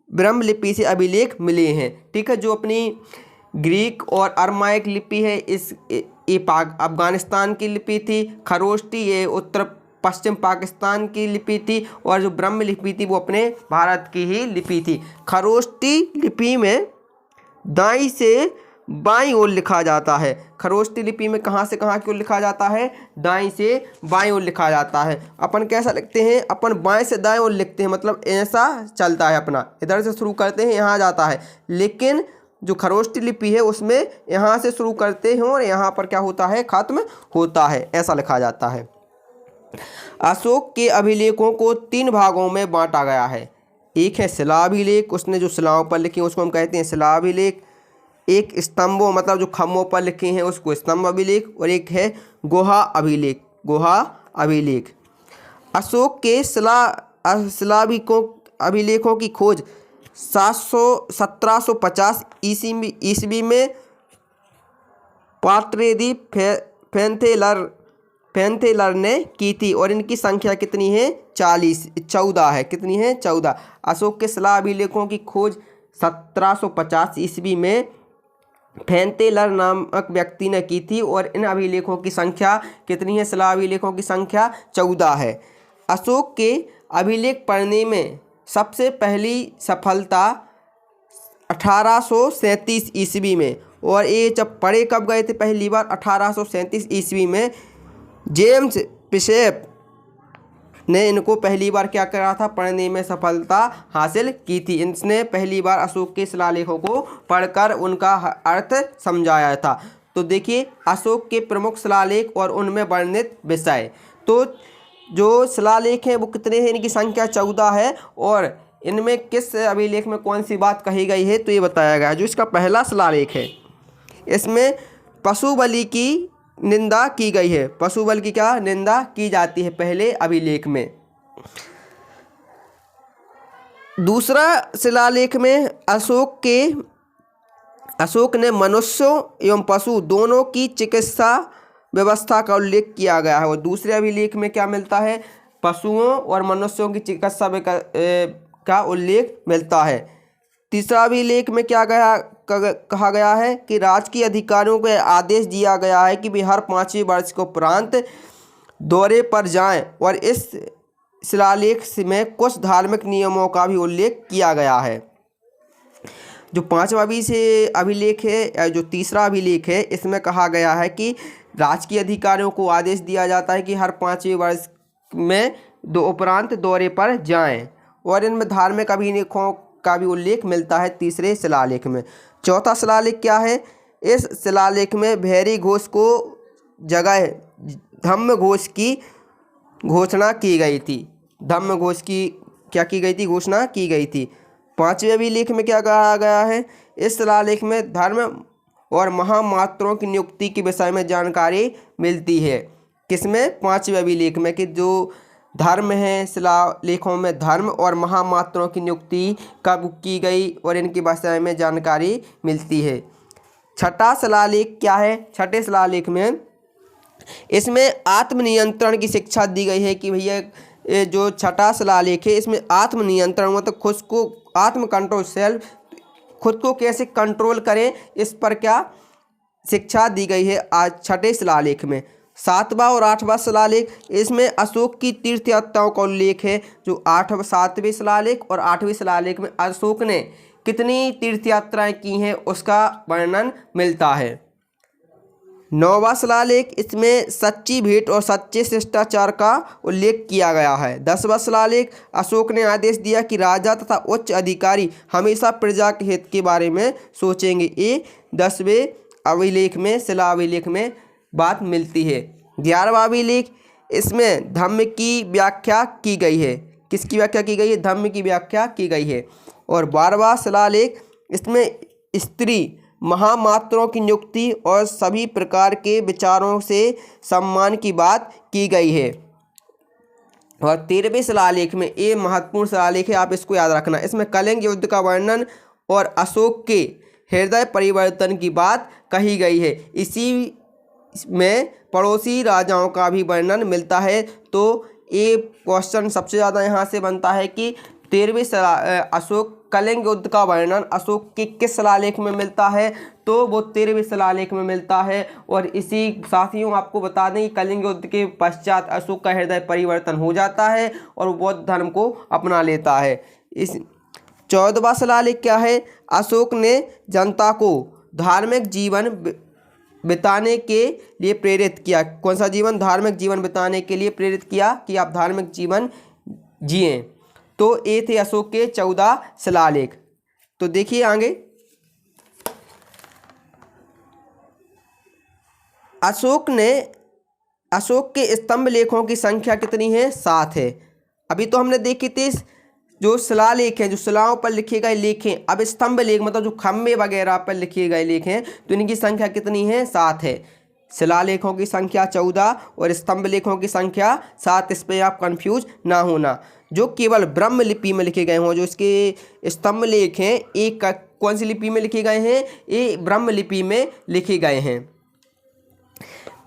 ब्रह्म लिपि से अभिलेख मिले हैं। ठीक है, जो अपनी ग्रीक और अरमायक लिपि है ये अफगानिस्तान की लिपि थी, खरोष्ठी ये उत्तर पश्चिम पाकिस्तान की लिपि थी और जो ब्रह्म लिपि थी वो अपने भारत की ही लिपि थी। खरोष्ठी लिपि में दाईं से बाईं ओर लिखा जाता है। खरोष्ठी लिपि में कहाँ से कहाँ की ओर लिखा जाता है? दाईं से बाईं ओर लिखा जाता है। अपन कैसा लिखते हैं? अपन बाएं से दाएं ओर लिखते हैं, मतलब ऐसा चलता है अपना, इधर से शुरू करते हैं यहाँ जाता है। लेकिन जो खरोष्ठी लिपि है उसमें यहाँ से शुरू करते हैं और यहाँ पर क्या होता है? खत्म होता है, ऐसा लिखा जाता है। अशोक के अभिलेखों को 3 भागों में बांटा गया है। एक है शिलाभिलेख, उसने जो शिलाओं पर लिखे उसको हम कहते हैं शिलाभिलेख। एक स्तंभों मतलब जो खम्भों पर लिखे हैं उसको स्तंभ अभिलेख, और एक है गुहा अभिलेख, गुहा अभिलेख। अशोक के अभिलेखों की खोज 1750 ईस्वी में पार्ट्रेदी फैंथेलर ने की थी और इनकी संख्या कितनी है? 14 है। कितनी है? 14। अशोक के शिला अभिलेखों की खोज 1750 ईस्वी में फैंथेलर नामक व्यक्ति ने की थी और इन अभिलेखों की संख्या कितनी है? शिला अभिलेखों की संख्या 14 है। अशोक के अभिलेख पढ़ने में सबसे पहली सफलता 1837 ईस्वी में, और ये जब पढ़े कब गए थे पहली बार? 1837 ईस्वी में जेम्स पिशेप ने इनको पहली बार क्या करा था? पढ़ने में सफलता हासिल की थी। इसने पहली बार अशोक के शिलालेखों को पढ़कर उनका अर्थ समझाया था। तो देखिए अशोक के प्रमुख शिलालेख और उनमें वर्णित विषय, तो जो शिलालेख हैं वो कितने हैं? इनकी संख्या 14 है और इनमें किस अभिलेख में कौन सी बात कही गई है तो ये बताया गया है। जो इसका पहला शिलालेख है इसमें पशु बलि की निंदा की गई है। पशु बलि की क्या निंदा की जाती है पहले अभिलेख में। दूसरा शिलालेख में अशोक ने मनुष्यों एवं पशु दोनों की चिकित्सा व्यवस्था का उल्लेख किया गया है और दूसरे अभिलेख में क्या मिलता है? पशुओं और मनुष्यों की चिकित्सा का उल्लेख मिलता है। तीसरा अभिलेख में क्या कहा गया है कि राजकीय अधिकारियों को आदेश दिया गया है कि वे हर 5वें वर्ष के उपरांत दौरे पर जाएं और इस शिलालेख में कुछ धार्मिक नियमों का भी उल्लेख किया गया है। जो 5वां अभिलेख है, जो तीसरा अभिलेख है, इसमें कहा गया है कि राजकीय अधिकारियों को आदेश दिया जाता है कि हर 5वें वर्ष में उपरांत दौरे पर जाएं और इनमें धार्मिक अभिलेखों का भी उल्लेख मिलता है तीसरे शिलालेख में। चौथा शिलालेख क्या है? इस शिलालेख में भैरी घोष को जगह धम्म घोष की घोषणा की गई थी। धम्म घोष की क्या की गई थी? घोषणा की गई थी। 5वें अभिलेख में क्या कहा गया है? इस शिलालेख में धर्म और महामात्रों की नियुक्ति के विषय में जानकारी मिलती है। किसमें? 5वें अभिलेख में, कि जो धर्म है शिलालेखों में धर्म और महामात्रों की नियुक्ति कब की गई और इनके विषय में जानकारी मिलती है। छठा शिलालेख क्या है? छठे शिलालेख में इसमें आत्मनियंत्रण की शिक्षा दी गई है कि भैया ये जो छठा शिलालेख है इसमें आत्मनियंत्रण मतलब खुद को आत्म कंट्रोल, सेल्फ, खुद को कैसे कंट्रोल करें इस पर क्या शिक्षा दी गई है आज छठे शिलालेख में। 7वां और 8वां शिलालेख, इसमें अशोक की तीर्थ यात्राओं का उल्लेख है। जो 7वें शिलालेख और 8वें शिलालेख में अशोक ने कितनी तीर्थ यात्राएं की हैं उसका वर्णन मिलता है। 9वां शिलालेख, इसमें सच्ची भेंट और सच्चे शिष्टाचार का उल्लेख किया गया है। 10वां शिलालेख, अशोक ने आदेश दिया कि राजा तथा उच्च अधिकारी हमेशा प्रजा के हित के बारे में सोचेंगे। ये 10वें अभिलेख में, शिला अभिलेख में बात मिलती है। 11वां अभिलेख, इसमें धम्म की व्याख्या की गई है। किसकी व्याख्या की गई है? धम्म की व्याख्या की गई है। और 12वां शिलालेख, इसमें स्त्री महामात्रों की नियुक्ति और सभी प्रकार के विचारों से सम्मान की बात की गई है। और 13वें शिलालेख में, ये महत्वपूर्ण शिलालेख है, आप इसको याद रखना, इसमें कलिंग युद्ध का वर्णन और अशोक के हृदय परिवर्तन की बात कही गई है। इसी में पड़ोसी राजाओं का भी वर्णन मिलता है। तो ये क्वेश्चन सबसे ज़्यादा यहाँ से बनता है कि 13वें अशोक कलिंग युद्ध का वर्णन अशोक के किस शिलालेख में मिलता है? तो वो 13वें शिलालेख में मिलता है। और इसी साथियों आपको बता दें कि कलिंग युद्ध के पश्चात अशोक का हृदय परिवर्तन हो जाता है और बौद्ध धर्म को अपना लेता है। इस 14वां शिलालेख क्या है? अशोक ने जनता को धार्मिक जीवन बिताने के लिए प्रेरित किया। कौन सा जीवन? धार्मिक जीवन बिताने के लिए प्रेरित किया कि आप धार्मिक जीवन जिएं। तो ये थे अशोक के 14 शिलालेख। तो देखिए आगे, अशोक के स्तंभ लेखों की संख्या कितनी है? 7 है। अभी तो हमने देखी थी जो शिलालेख हैं, जो शिलाओं पर लिखे गए लेख हैं। अब स्तंभ लेख मतलब जो खम्भे वगैरह पर लिखे गए लेख हैं, तो इनकी संख्या कितनी है? 7 है। शिलालेखों की संख्या 14 और स्तंभ लेखों की संख्या 7। इस पर आप कंफ्यूज ना होना। जो केवल ब्रह्म लिपि में लिखे गए हों, जो इसके स्तंभ लेख हैं, एक कौन सी लिपि में लिखे गए हैं? ये ब्रह्म लिपि में लिखे गए हैं।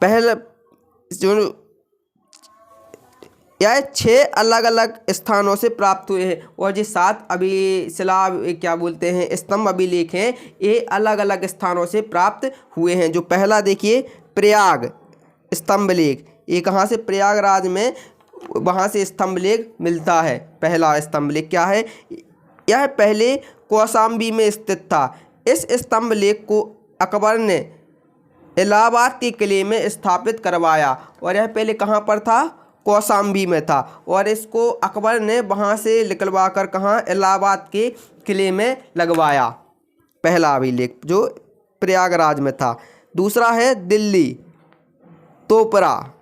पहला जो यह 6 अलग अलग स्थानों से प्राप्त हुए हैं और ये 7 अभी शिला क्या बोलते हैं स्तंभ अभिलेख हैं, ये अलग अलग स्थानों से प्राप्त हुए हैं। जो पहला देखिए प्रयाग स्तंभ लेख, ये कहाँ से? प्रयागराज में, वहाँ से स्तंभ लेख मिलता है। पहला स्तंभ लेख क्या है? यह पहले कौशाम्बी में स्थित था। इस स्तंभ लेख को अकबर ने इलाहाबाद के किले में स्थापित करवाया और यह पहले कहाँ पर था? कौशाम्बी में था। और इसको अकबर ने वहाँ से निकलवा कर कहाँ? इलाहाबाद के किले में लगवाया। पहला अभिलेख जो प्रयागराज में था। दूसरा है दिल्ली तोपरा,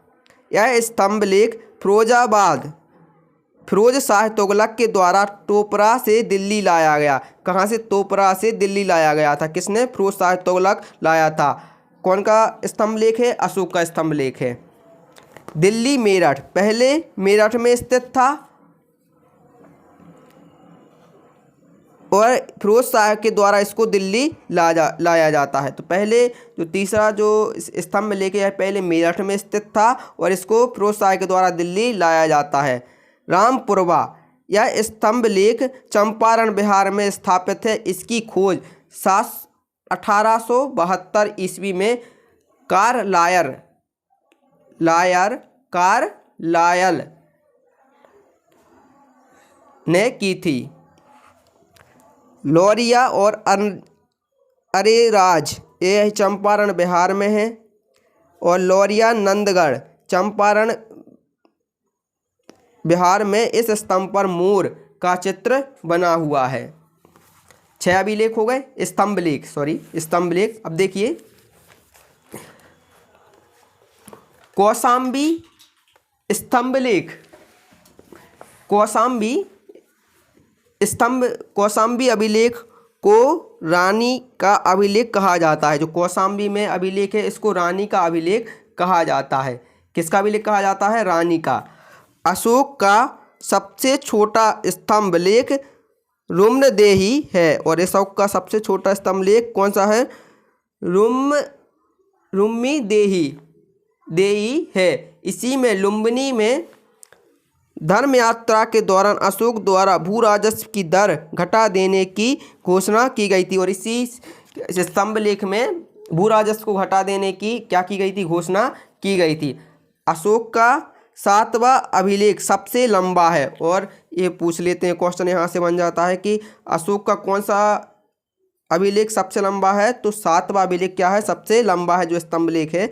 यह स्तंभ लेख फिरोज शाह तुगलक के द्वारा टोपरा से दिल्ली लाया गया। कहाँ से? तोपरा से दिल्ली लाया गया था। किसने? फिरोज शाह तुगलक लाया था। कौन का स्तंभ लेख है? अशोक का स्तंभ लेख है। दिल्ली मेरठ, पहले मेरठ में स्थित था और फिरोज शाह के द्वारा इसको दिल्ली लाया जाता है। तो पहले जो तीसरा जो स्तंभ लेख है पहले मेरठ में स्थित था और इसको फिरोज शाह के द्वारा दिल्ली लाया जाता है। रामपुरवा, यह स्तंभ लेख चंपारण बिहार में स्थापित है। इसकी खोज 1872 ईस्वी में कार्लायल ने की थी। लौरिया और अरेराज, ये चंपारण बिहार में है। और लौरिया नंदगढ़ चंपारण बिहार में। इस स्तंभ पर मोर का चित्र बना हुआ है। 6 अभिलेख हो गए, स्तंभ लेख। अब देखिए कौशाम्बी स्तंभ लेख, कौशाम्बी अभिलेख को रानी का अभिलेख कहा जाता है। जो कौशाम्बी में अभिलेख है इसको रानी का अभिलेख कहा जाता है। किसका अभिलेख कहा जाता है? रानी का। अशोक का सबसे छोटा स्तंभ लेख रुम्नदेही है। और अशोक का सबसे छोटा स्तंभ लेख कौन सा है? रुम्मी देही है। इसी में लुम्बिनी में धर्म यात्रा के दौरान अशोक द्वारा भू राजस्व की दर घटा देने की घोषणा की गई थी। और इसी स्तंभ लेख में भू राजस्व को घटा देने की क्या की गई थी? घोषणा की गई थी। अशोक का 7वां अभिलेख सबसे लंबा है। और ये पूछ लेते हैं क्वेश्चन यहाँ से बन जाता है कि अशोक का कौन सा अभिलेख सबसे लंबा है, तो 7वां अभिलेख क्या है, सबसे लंबा है जो स्तंभ लेख है।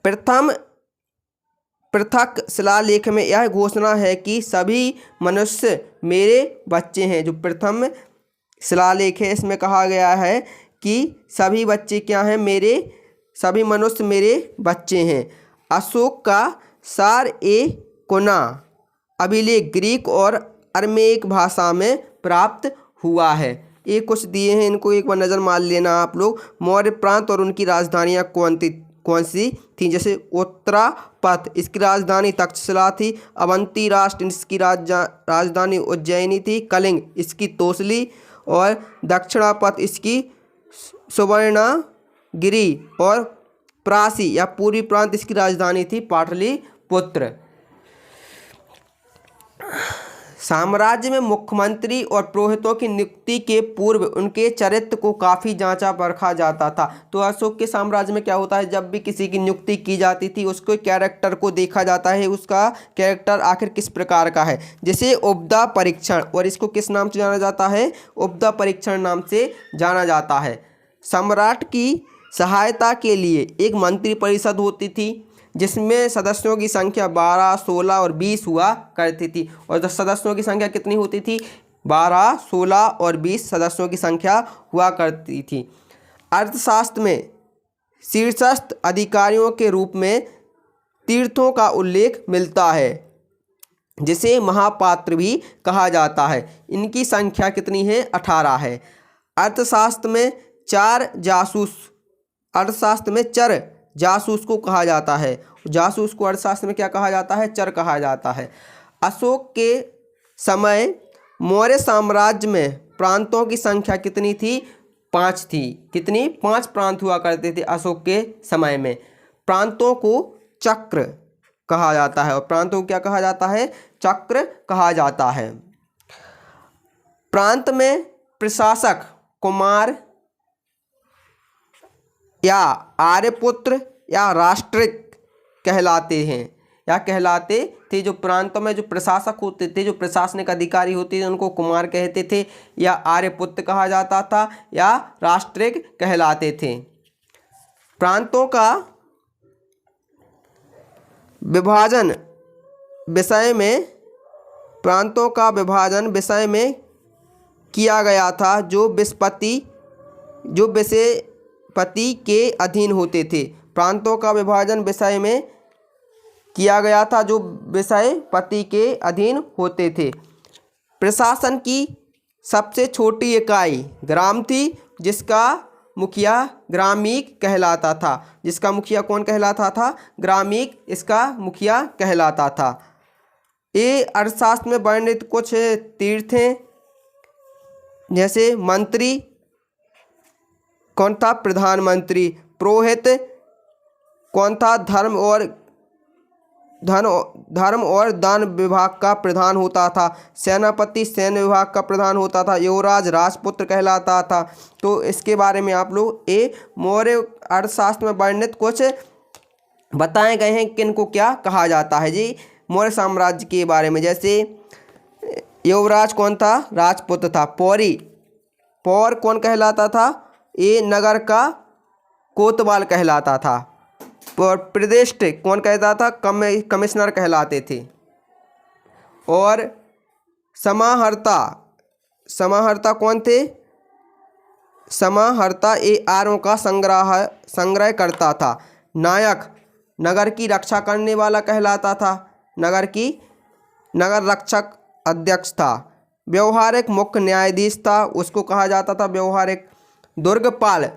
प्रथम पृथक शिलालेख में यह घोषणा है कि सभी मनुष्य मेरे बच्चे हैं। जो प्रथम शिलालेख है इसमें कहा गया है कि सभी बच्चे क्या हैं, मेरे, सभी मनुष्य मेरे बच्चे हैं। अशोक का सार ए कोना अभिलेख ग्रीक और अरमेक भाषा में प्राप्त हुआ है। ये कुछ दिए हैं, इनको एक बार नज़र मार लेना आप लोग। मौर्य प्रांत और उनकी राजधानियाँ कौन सी थी, जैसे उत्तरापथ इसकी राजधानी तक्षशिला थी, अवंती राष्ट्र इसकी राजधानी उज्जैनी थी, कलिंग इसकी तोसली और दक्षिणापथ इसकी सुवर्णगिरी और प्रासी या पूर्वी प्रांत इसकी राजधानी थी पाटलिपुत्र। साम्राज्य में मुख्यमंत्री और पुरोहितों की नियुक्ति के पूर्व उनके चरित्र को काफ़ी जांचा परखा जाता था। तो अशोक के साम्राज्य में क्या होता है, जब भी किसी की नियुक्ति की जाती थी उसके कैरेक्टर को देखा जाता है, उसका कैरेक्टर आखिर किस प्रकार का है। जैसे उपदा परीक्षण, और इसको किस नाम से जाना जाता है, उपदा परीक्षण नाम से जाना जाता है। सम्राट की सहायता के लिए एक मंत्री परिषद होती थी जिसमें सदस्यों की संख्या 12, 16 और 20 हुआ करती थी। और सदस्यों की संख्या कितनी होती थी, 12, 16 और 20 सदस्यों की संख्या हुआ करती थी। अर्थशास्त्र में शीर्षस्थ अधिकारियों के रूप में तीर्थों का उल्लेख मिलता है जिसे महापात्र भी कहा जाता है। इनकी संख्या कितनी है, 18 है। अर्थशास्त्र में चर जासूस को कहा जाता है। जासूस को अर्थशास्त्र में क्या कहा जाता है, चर कहा जाता है। अशोक के समय मौर्य साम्राज्य में प्रांतों की संख्या कितनी थी, 5 थी। कितनी, 5 प्रांत हुआ करते थे अशोक के समय में। प्रांतों को चक्र कहा जाता है, और प्रांतों को क्या कहा जाता है, चक्र कहा जाता है। प्रांत में प्रशासक कुमार या आर्यपुत्र या राष्ट्रिक कहलाते हैं या कहलाते थे। जो प्रांतों में जो प्रशासक होते थे, जो प्रशासनिक अधिकारी होते थे, उनको कुमार कहते थे या आर्यपुत्र कहा जाता था या राष्ट्रिक कहलाते थे। प्रांतों का विभाजन विषय में किया गया था जो विषयपति के अधीन होते थे। प्रांतों का विभाजन विषय में किया गया था जो विषयपति के अधीन होते थे। प्रशासन की सबसे छोटी इकाई ग्राम थी जिसका मुखिया ग्रामीक कहलाता था। जिसका मुखिया कौन कहलाता था, ग्रामीक इसका मुखिया कहलाता था। ये अर्थशास्त्र में वर्णित कुछ तीर्थ हैं, जैसे मंत्री कौन था, प्रधानमंत्री। पुरोहित कौन था, धर्म और दान विभाग का प्रधान होता था। सेनापति सैन्य विभाग का प्रधान होता था। युवराज राजपुत्र कहलाता था। तो इसके बारे में आप लोग मौर्य अर्थशास्त्र में वर्णित कुछ बताए गए हैं किनको क्या कहा जाता है जी मौर्य साम्राज्य के बारे में। जैसे युवराज कौन था, राजपुत्र था। पौर कौन कहलाता था, ये नगर का कोतवाल कहलाता था। और प्रदेश कौन कहता था, कमिश्नर कहलाते थे। और समाहर्ता कौन थे, समाहर्ता ये आरों का संग्रह करता था। नायक नगर की रक्षा करने वाला कहलाता था। नगर रक्षक अध्यक्ष था। व्यवहारिक मुख्य न्यायाधीश था, उसको कहा जाता था व्यवहारिक। दुर्गपाल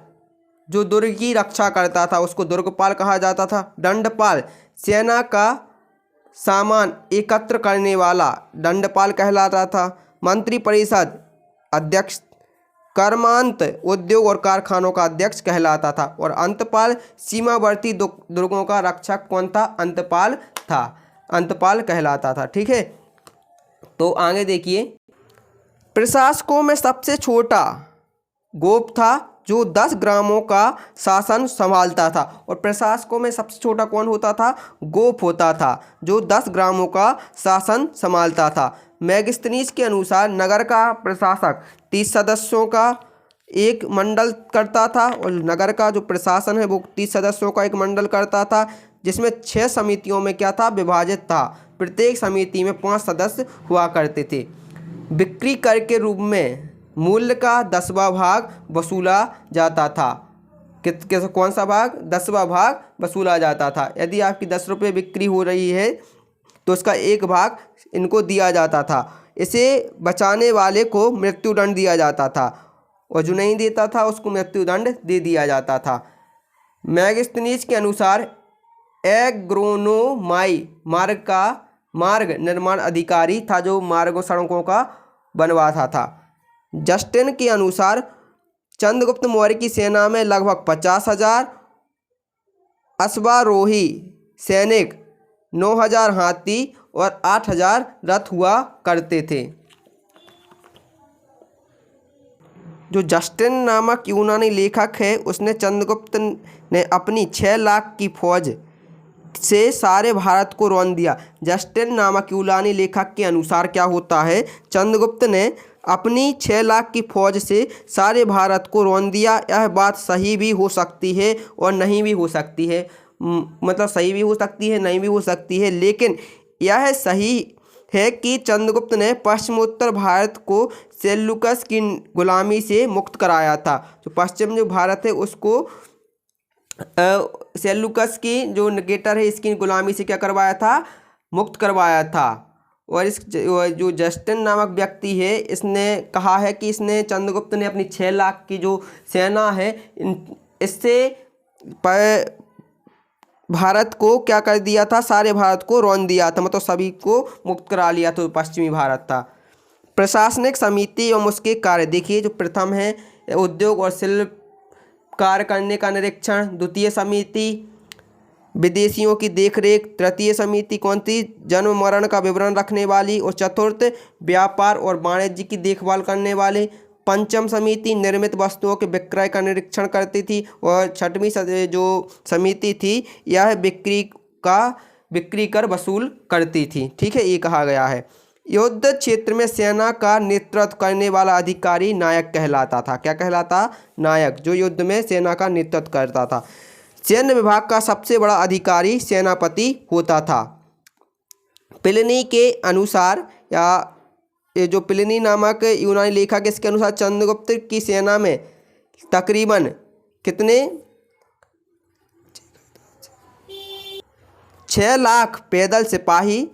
जो दुर्ग की रक्षा करता था उसको दुर्गपाल कहा जाता था। दंडपाल सेना का सामान एकत्र करने वाला दंडपाल कहलाता था। मंत्री परिषद अध्यक्ष कर्मांत उद्योग और कारखानों का अध्यक्ष कहलाता था। और अंतपाल सीमावर्ती दुर्गों का रक्षक कौन था, अंतपाल था। अंतपाल कहलाता था। ठीक है, तो आगे देखिए, प्रशासकों में सबसे छोटा गोप था जो 10 ग्रामों का शासन संभालता था। और प्रशासकों में सबसे छोटा कौन होता था, गोप होता था जो 10 ग्रामों का शासन संभालता था। मैगस्थनीज के अनुसार नगर का प्रशासक 30 सदस्यों का एक मंडल करता था और नगर का जो प्रशासन है वो 30 सदस्यों का एक मंडल करता था, जिसमें 6 समितियों में क्या था, विभाजित था। प्रत्येक समिति में 5 सदस्य हुआ करते थे। बिक्री कर के रूप में मूल्य का 10वां भाग वसूला जाता था। कौन सा भाग? 10वां भाग वसूला जाता था। यदि आपकी 10 रुपये बिक्री हो रही है तो उसका एक भाग इनको दिया जाता था। इसे बचाने वाले को मृत्युदंड दिया जाता था और जो नहीं देता था उसको मृत्युदंड दे दिया जाता था। मैगस्थनीज के अनुसार एग्रोनोमाई मार्ग निर्माण अधिकारी था, जो मार्गों सड़कों का बनवाता था। जस्टिन के अनुसार चंद्रगुप्त मौर्य की सेना में लगभग 50,000 अश्वारोही सैनिक, 9,000 हाथी और 8,000 रथ हुआ करते थे। जो जस्टिन नामक यूनानी लेखक है उसने चंद्रगुप्त ने अपनी 6 लाख की फौज से सारे भारत को रौंद दिया। जस्टिन नामक यूनानी लेखक के अनुसार क्या होता है, चंद्रगुप्त ने अपनी 6 लाख की फौज से सारे भारत को रौंद दिया। यह बात सही भी हो सकती है और नहीं भी हो सकती है, मतलब सही भी हो सकती है, नहीं भी हो सकती है, लेकिन यह सही है कि चंद्रगुप्त ने पश्चिमोत्तर भारत को सेल्यूकस की गुलामी से मुक्त कराया था। जो पश्चिम जो भारत है उसको सेल्यूकस की जो निकेटर है इसकी गुलामी से क्या करवाया था, मुक्त करवाया था। और इस जो जस्टिन नामक व्यक्ति है इसने कहा है कि इसने चंद्रगुप्त ने अपनी 6 लाख की जो सेना है इससे भारत को क्या कर दिया था, सारे भारत को रौंद दिया था, मतलब सभी को मुक्त करा लिया था, पश्चिमी भारत था। प्रशासनिक समिति एवं उसके कार्य देखिए। जो प्रथम है उद्योग और शिल्प कार्य करने का निरीक्षण, द्वितीय समिति विदेशियों की देखरेख, तृतीय समिति कौन थी, जन्म मरण का विवरण रखने वाली, और चतुर्थ व्यापार और वाणिज्य की देखभाल करने वाले, पंचम समिति निर्मित वस्तुओं के विक्रय का निरीक्षण करती थी, और छठवीं जो समिति थी यह बिक्री कर वसूल करती थी। ठीक है, ये कहा गया है। युद्ध क्षेत्र में सेना का नेतृत्व करने वाला अधिकारी नायक कहलाता था। क्या कहलाता? नायक, जो युद्ध में सेना का नेतृत्व करता था। सैन्य विभाग का सबसे बड़ा अधिकारी सेनापति होता था। प्लिनी के अनुसार, या ये जो प्लिनी नामक यूनानी लेखक इसके अनुसार चंद्रगुप्त की सेना में तकरीबन कितने 6 लाख पैदल सिपाही,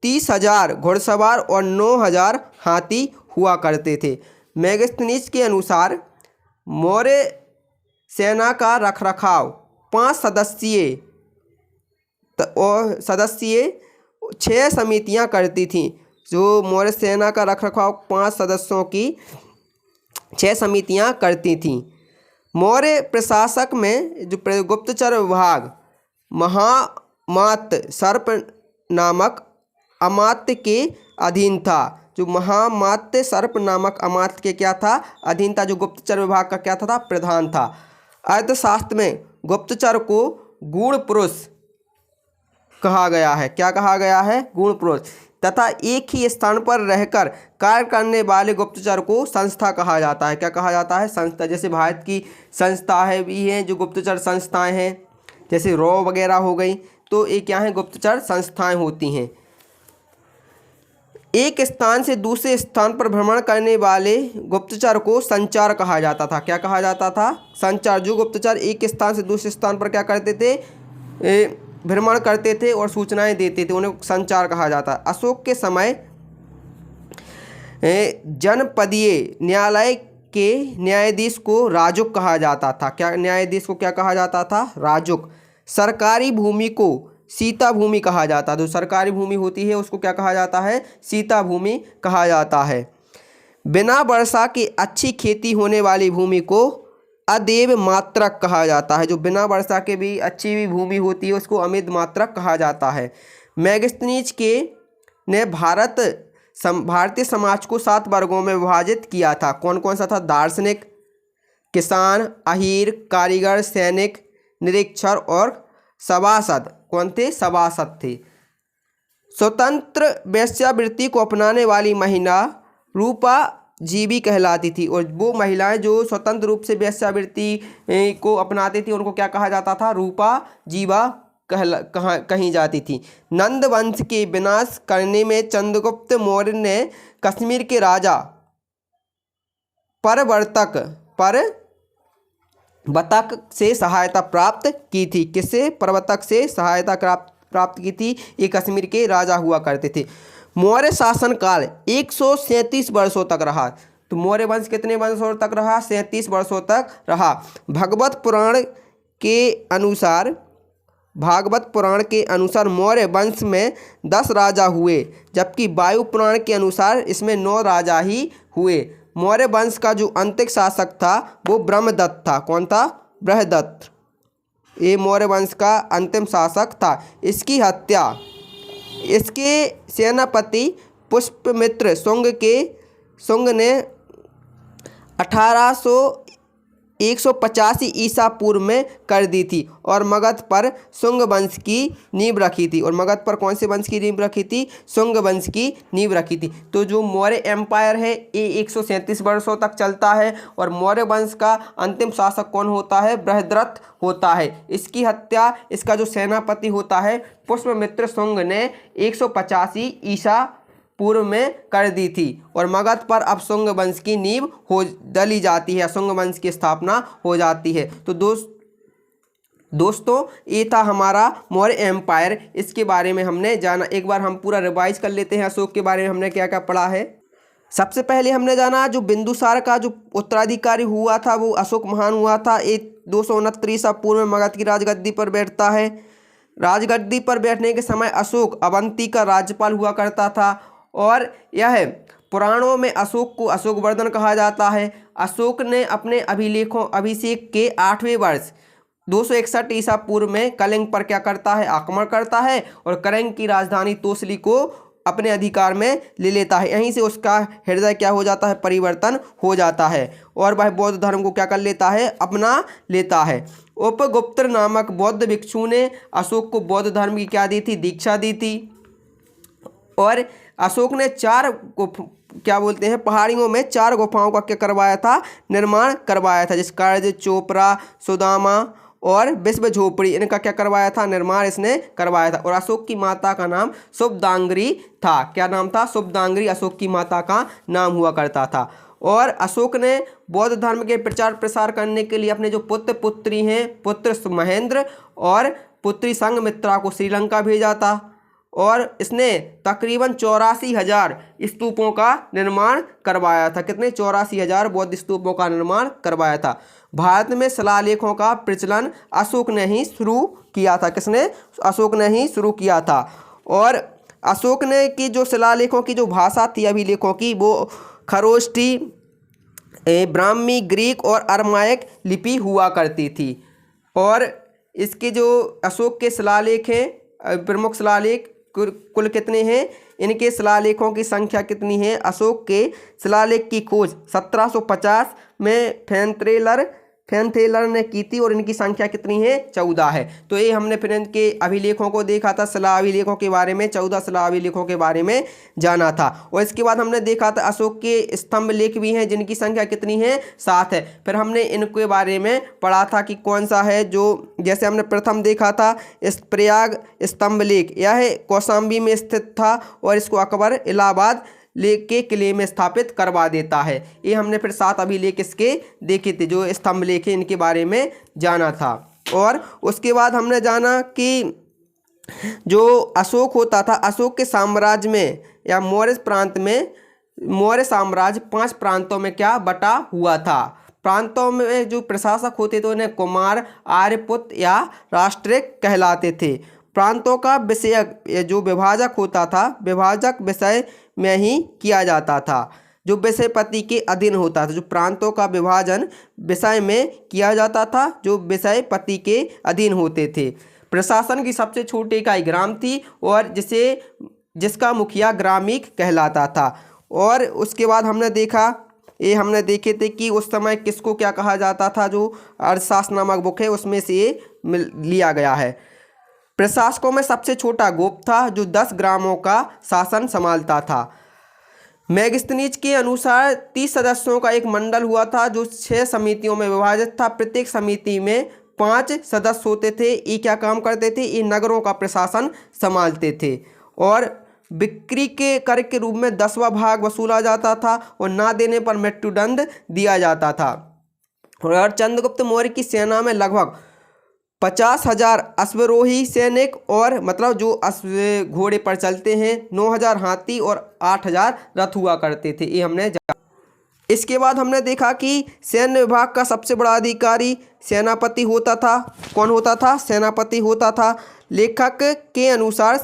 30,000 घुड़सवार और 9,000 हाथी हुआ करते थे। मैगस्थनीज के अनुसार मौर्य सेना का रखरखाव 5 सदस्यीय 6 समितियां करती थीं। जो मौर्य सेना का रखरखाव 5 सदस्यों की 6 समितियां करती थीं। मौर्य प्रशासक में जो गुप्तचर विभाग महामात्य सर्प नामक अमात्य के अधीन था। जो महामात्य सर्प नामक अमात्य के क्या था, अधीन था। जो गुप्तचर विभाग का क्या था, प्रधान था। अर्थशास्त्र में गुप्तचर को गूढ़ पुरुष कहा गया है। क्या कहा गया है? गूढ़ पुरुष। तथा एक ही स्थान पर रहकर कार्य करने वाले गुप्तचर को संस्था कहा जाता है। क्या कहा जाता है? संस्था। जैसे भारत की संस्थाएं भी हैं जो गुप्तचर संस्थाएं हैं, जैसे रॉ वगैरह हो गई, तो ये क्या है, गुप्तचर संस्थाएं होती हैं। एक स्थान से दूसरे स्थान पर भ्रमण करने वाले गुप्तचर को संचार कहा जाता था। क्या कहा जाता था? संचार। जो गुप्तचर एक स्थान से दूसरे स्थान पर क्या करते थे, भ्रमण करते थे और सूचनाएं देते थे, उन्हें संचार कहा जाता। अशोक के समय जनपदीय न्यायालय के न्यायाधीश को राजुक कहा जाता था। क्या न्यायाधीश को क्या कहा जाता था? राजुक। सरकारी भूमि को सीता भूमि कहा जाता है। जो सरकारी भूमि होती है उसको क्या कहा जाता है? सीता भूमि कहा जाता है। बिना वर्षा की अच्छी खेती होने वाली भूमि को अदेव मात्रक कहा जाता है। जो बिना वर्षा के भी अच्छी भी भूमि होती है उसको अमेद मात्रक कहा जाता है। मैगस्थनीज के ने भारतीय समाज को 7 वर्गों में विभाजित किया था। कौन कौन सा था? दार्शनिक, किसान, अहीर, कारीगर, सैनिक, निरीक्षर और सभासद। कौन थे? सभासद थे। स्वतंत्र वेश्यावृत्ति को अपनाने वाली महिला रूपा जीवी कहलाती थी। और वो महिलाएं जो स्वतंत्र रूप से वेश्यावृत्ति को अपनाती थी उनको क्या कहा जाता था? रूपा जीवा कही जाती थी। नंद वंश के विनाश करने में चंद्रगुप्त मौर्य ने कश्मीर के राजा परवर्तक से सहायता प्राप्त की थी। किससे? परवर्तक से सहायता प्राप्त की थी। ये कश्मीर के राजा हुआ करते थे। मौर्य शासनकाल 137 वर्षों तक रहा। तो मौर्य वंश कितने वर्षों तक रहा? 37 वर्षों तक रहा। भागवत पुराण के अनुसार मौर्य वंश में 10 राजा हुए, जबकि वायु पुराण के अनुसार इसमें 9 राजा ही हुए। मौर्य वंश का जो अंतिम शासक था वो ब्रह्मदत्त था। कौन था? बृहदत्त। ये मौर्य वंश का अंतिम शासक था। इसकी हत्या इसके सेनापति पुष्यमित्र शुंग ने 185 ईसा पूर्व में कर दी थी और मगध पर शुंग वंश की नींव रखी थी। और मगध पर कौन से वंश की नींव रखी थी? शुंग वंश की नींव रखी थी। तो जो मौर्य एम्पायर है ये 137 वर्षों तक चलता है और मौर्य वंश का अंतिम शासक कौन होता है? बृहद्रथ होता है। इसकी हत्या इसका जो सेनापति होता है पुष्यमित्र शुंग ने 185 ईसा पूर्व में कर दी थी और मगध पर अब शुंग वंश की नींव हो डली जाती है, शुंग वंश की स्थापना हो जाती है। तो दोस्तों ये था हमारा मौर्य एम्पायर। इसके बारे में हमने जाना। एक बार हम पूरा रिवाइज कर लेते हैं अशोक के बारे में हमने क्या क्या पढ़ा है। सबसे पहले हमने जाना जो बिंदुसार का जो उत्तराधिकारी हुआ था वो अशोक महान हुआ था। ये 269 ईसा पूर्व में मगध की राजगद्दी पर बैठता है। राजगद्दी पर बैठने के समय अशोक अवंती का राज्यपाल हुआ करता था और यह पुराणों में अशोक को अशोकवर्धन कहा जाता है। अशोक ने अपने अभिषेक के 8वें वर्ष 261 ईसा पूर्व में कलिंग पर क्या करता है? आक्रमण करता है और कलिंग की राजधानी तोसली को अपने अधिकार में ले लेता है। यहीं से उसका हृदय क्या हो जाता है? परिवर्तन हो जाता है और वह बौद्ध धर्म को क्या कर लेता है? अपना लेता है। उपगुप्त नामक बौद्ध भिक्षु ने अशोक को बौद्ध धर्म की क्या दी थी? दीक्षा दी थी। और अशोक ने 4 पहाड़ियों में 4 गुफाओं का क्या करवाया था? निर्माण करवाया था। जिस कार्य चोपड़ा, सुदामा और विश्व झोपड़ी इनका क्या करवाया था? निर्माण इसने करवाया था। और अशोक की माता का नाम शुभदांगरी था। क्या नाम था? शुभदांगरी अशोक की माता का नाम हुआ करता था। और अशोक ने बौद्ध धर्म के प्रचार प्रसार करने के लिए अपने जो पुत्री हैं, पुत्र महेंद्र और पुत्री संघमित्रा को श्रीलंका भेजा था और इसने तकरीबन 84,000 स्तूपों का निर्माण करवाया था। कितने? 84,000 बौद्ध स्तूपों का निर्माण करवाया था। भारत में शिलालेखों का प्रचलन अशोक ने ही शुरू किया था। किसने? अशोक ने ही शुरू किया था। और अशोक ने की जो शिलालेखों की जो भाषा थी अभिलेखों की वो खरोष्ठी, ब्राह्मी, ग्रीक और अरमाइक लिपि हुआ करती थी। और इसके जो अशोक के शिलालेख हैं, प्रमुख शिलालेख कुल कितने हैं? इनके शिलालेखों की संख्या कितनी है? अशोक के शिलालेख की खोज 1750 में फेनथेलर ने की थी और इनकी संख्या कितनी है? 14 है। तो ये हमने फिर इनके अभिलेखों को देखा था, शिला अभिलेखों के बारे में, 14 शिला अभिलेखों के बारे में जाना था। और इसके बाद हमने देखा था अशोक के स्तंभ लेख भी हैं जिनकी संख्या कितनी है? 7 है। फिर हमने इनके बारे में पढ़ा था कि कौन सा है जो, जैसे हमने प्रथम देखा था इस प्रयाग स्तंभ लेख, यह कौशाम्बी में स्थित था और इसको अकबर इलाहाबाद के किले में स्थापित करवा देता है। ये हमने फिर 7 अभिलेख इसके देखे थे जो स्तंभ लेख इनके बारे में जाना था। और उसके बाद हमने जाना कि जो अशोक होता था, अशोक के साम्राज्य में या मौर्य प्रांत में मौर्य साम्राज्य 5 प्रांतों में क्या बटा हुआ था। प्रांतों में जो प्रशासक होते थे उन्हें कुमार, आर्यपुत्र या राष्ट्रिक कहलाते थे। प्रांतों का विषयक जो विभाजक होता था, विभाजक विषय में ही किया जाता था जो विषयपति के अधीन होता था। जो प्रांतों का विभाजन विषय में किया जाता था जो विषयपति के अधीन होते थे। प्रशासन की सबसे छोटी इकाई ग्राम थी और जिसका मुखिया ग्रामीक कहलाता था। और उसके बाद हमने देखे थे कि उस समय किसको क्या कहा जाता था। जो अर्थशास्त्र नामक बुक है उसमें से ये लिया गया है। प्रशासकों में सबसे छोटा गोप था जो 10 ग्रामों का शासन संभालता था। मेगस्थनीज के अनुसार 30 सदस्यों का एक मंडल हुआ था जो 6 समितियों में विभाजित था। प्रत्येक समिति में 5 सदस्य होते थे। ये क्या काम करते थे? ये नगरों का प्रशासन संभालते थे और बिक्री के कर के रूप में 10वां भाग वसूला जाता था और ना देने पर मृत्युदंड दिया जाता था। और चंद्रगुप्त मौर्य की सेना में लगभग 50,000 अश्वरोही सैनिक और मतलब जो अश्व घोड़े पर चलते हैं, 9,000 हाथी और 8,000 रथ हुआ करते थे। ये हमने इसके बाद हमने देखा कि सैन्य विभाग का सबसे बड़ा अधिकारी सेनापति होता था। कौन होता था? सेनापति होता था। लेखक के अनुसार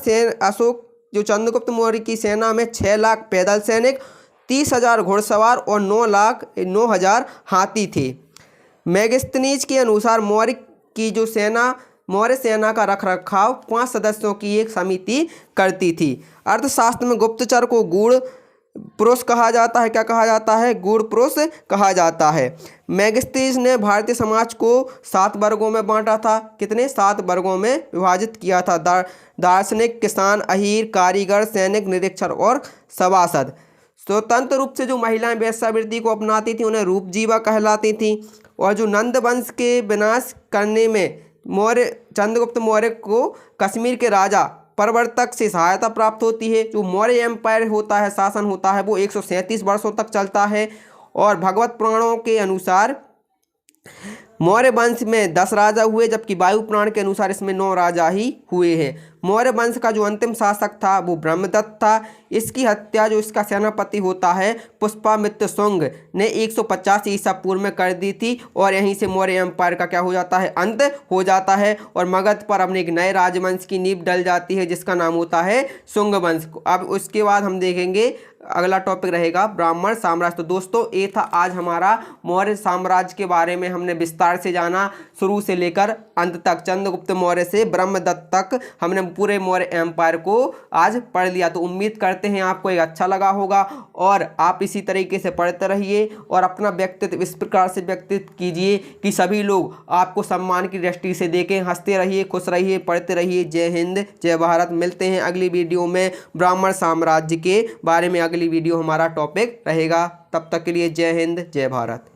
अशोक जो चंद्रगुप्त मौर्य की सेना में 6 लाख पैदल सैनिक, 30,000 घुड़सवार और 9,000 हाथी थे। मेगस्थनीज के अनुसार मौर्य की जो सेना मौर्य सेना का रखरखाव 5 सदस्यों की एक समिति करती थी। अर्थशास्त्र में गुप्तचर को गूढ़ पुरुष कहा जाता है। क्या कहा जाता है? गूढ़ पुरुष कहा जाता है। मेगस्थनीज ने भारतीय समाज को 7 वर्गों में बांटा था। कितने? 7 वर्गों में विभाजित किया था। दार्शनिक, किसान, अहीर, कारीगर, सैनिक, निरीक्षर और सभासद। स्वतंत्र रूप से जो महिलाएं वेश्यावृत्ति को अपनाती थी उन्हें रूपजीवा कहलाती थी। और जो नंद वंश के विनाश करने में चंद्रगुप्त मौर्य को कश्मीर के राजा प्रवर्तक से सहायता प्राप्त होती है। जो मौर्य एम्पायर होता है, शासन होता है, वो 137 वर्षों तक चलता है। और भगवत पुराणों के अनुसार मौर्य वंश में 10 राजा हुए, जबकि वायु पुराण के अनुसार इसमें 9 राजा ही हुए हैं। मौर्य वंश का जो अंतिम शासक था वो ब्रह्मदत्त था। इसकी हत्या जो इसका सेनापति होता है पुष्पामित्र शुंग ने 150 ईसा पूर्व में कर दी थी और यहीं से मौर्य एम्पायर का क्या हो जाता है? अंत हो जाता है और मगध पर अपने एक नए राजवंश की नींव डल जाती है जिसका नाम होता है शुंग वंश। अब उसके बाद हम देखेंगे अगला टॉपिक रहेगा ब्राह्मण साम्राज्य। तो दोस्तों ये था आज हमारा मौर्य साम्राज्य के बारे में। हमने विस्तार से जाना शुरू से लेकर अंत तक, चंद्रगुप्त मौर्य से ब्रह्मदत्त तक हमने पूरे मौर्य एम्पायर को आज पढ़ लिया। तो उम्मीद करते हैं आपको एक अच्छा लगा होगा और आप इसी तरीके से पढ़ते रहिए और अपना व्यक्तित्व इस प्रकार से व्यक्तित्व कीजिए कि सभी लोग आपको सम्मान की दृष्टि से देखें। हंसते रहिए, खुश रहिए, पढ़ते रहिए। जय हिंद, जय भारत। मिलते हैं अगली वीडियो में ब्राह्मण साम्राज्य के बारे में। अगली वीडियो हमारा टॉपिक रहेगा। तब तक के लिए जय हिंद, जय भारत।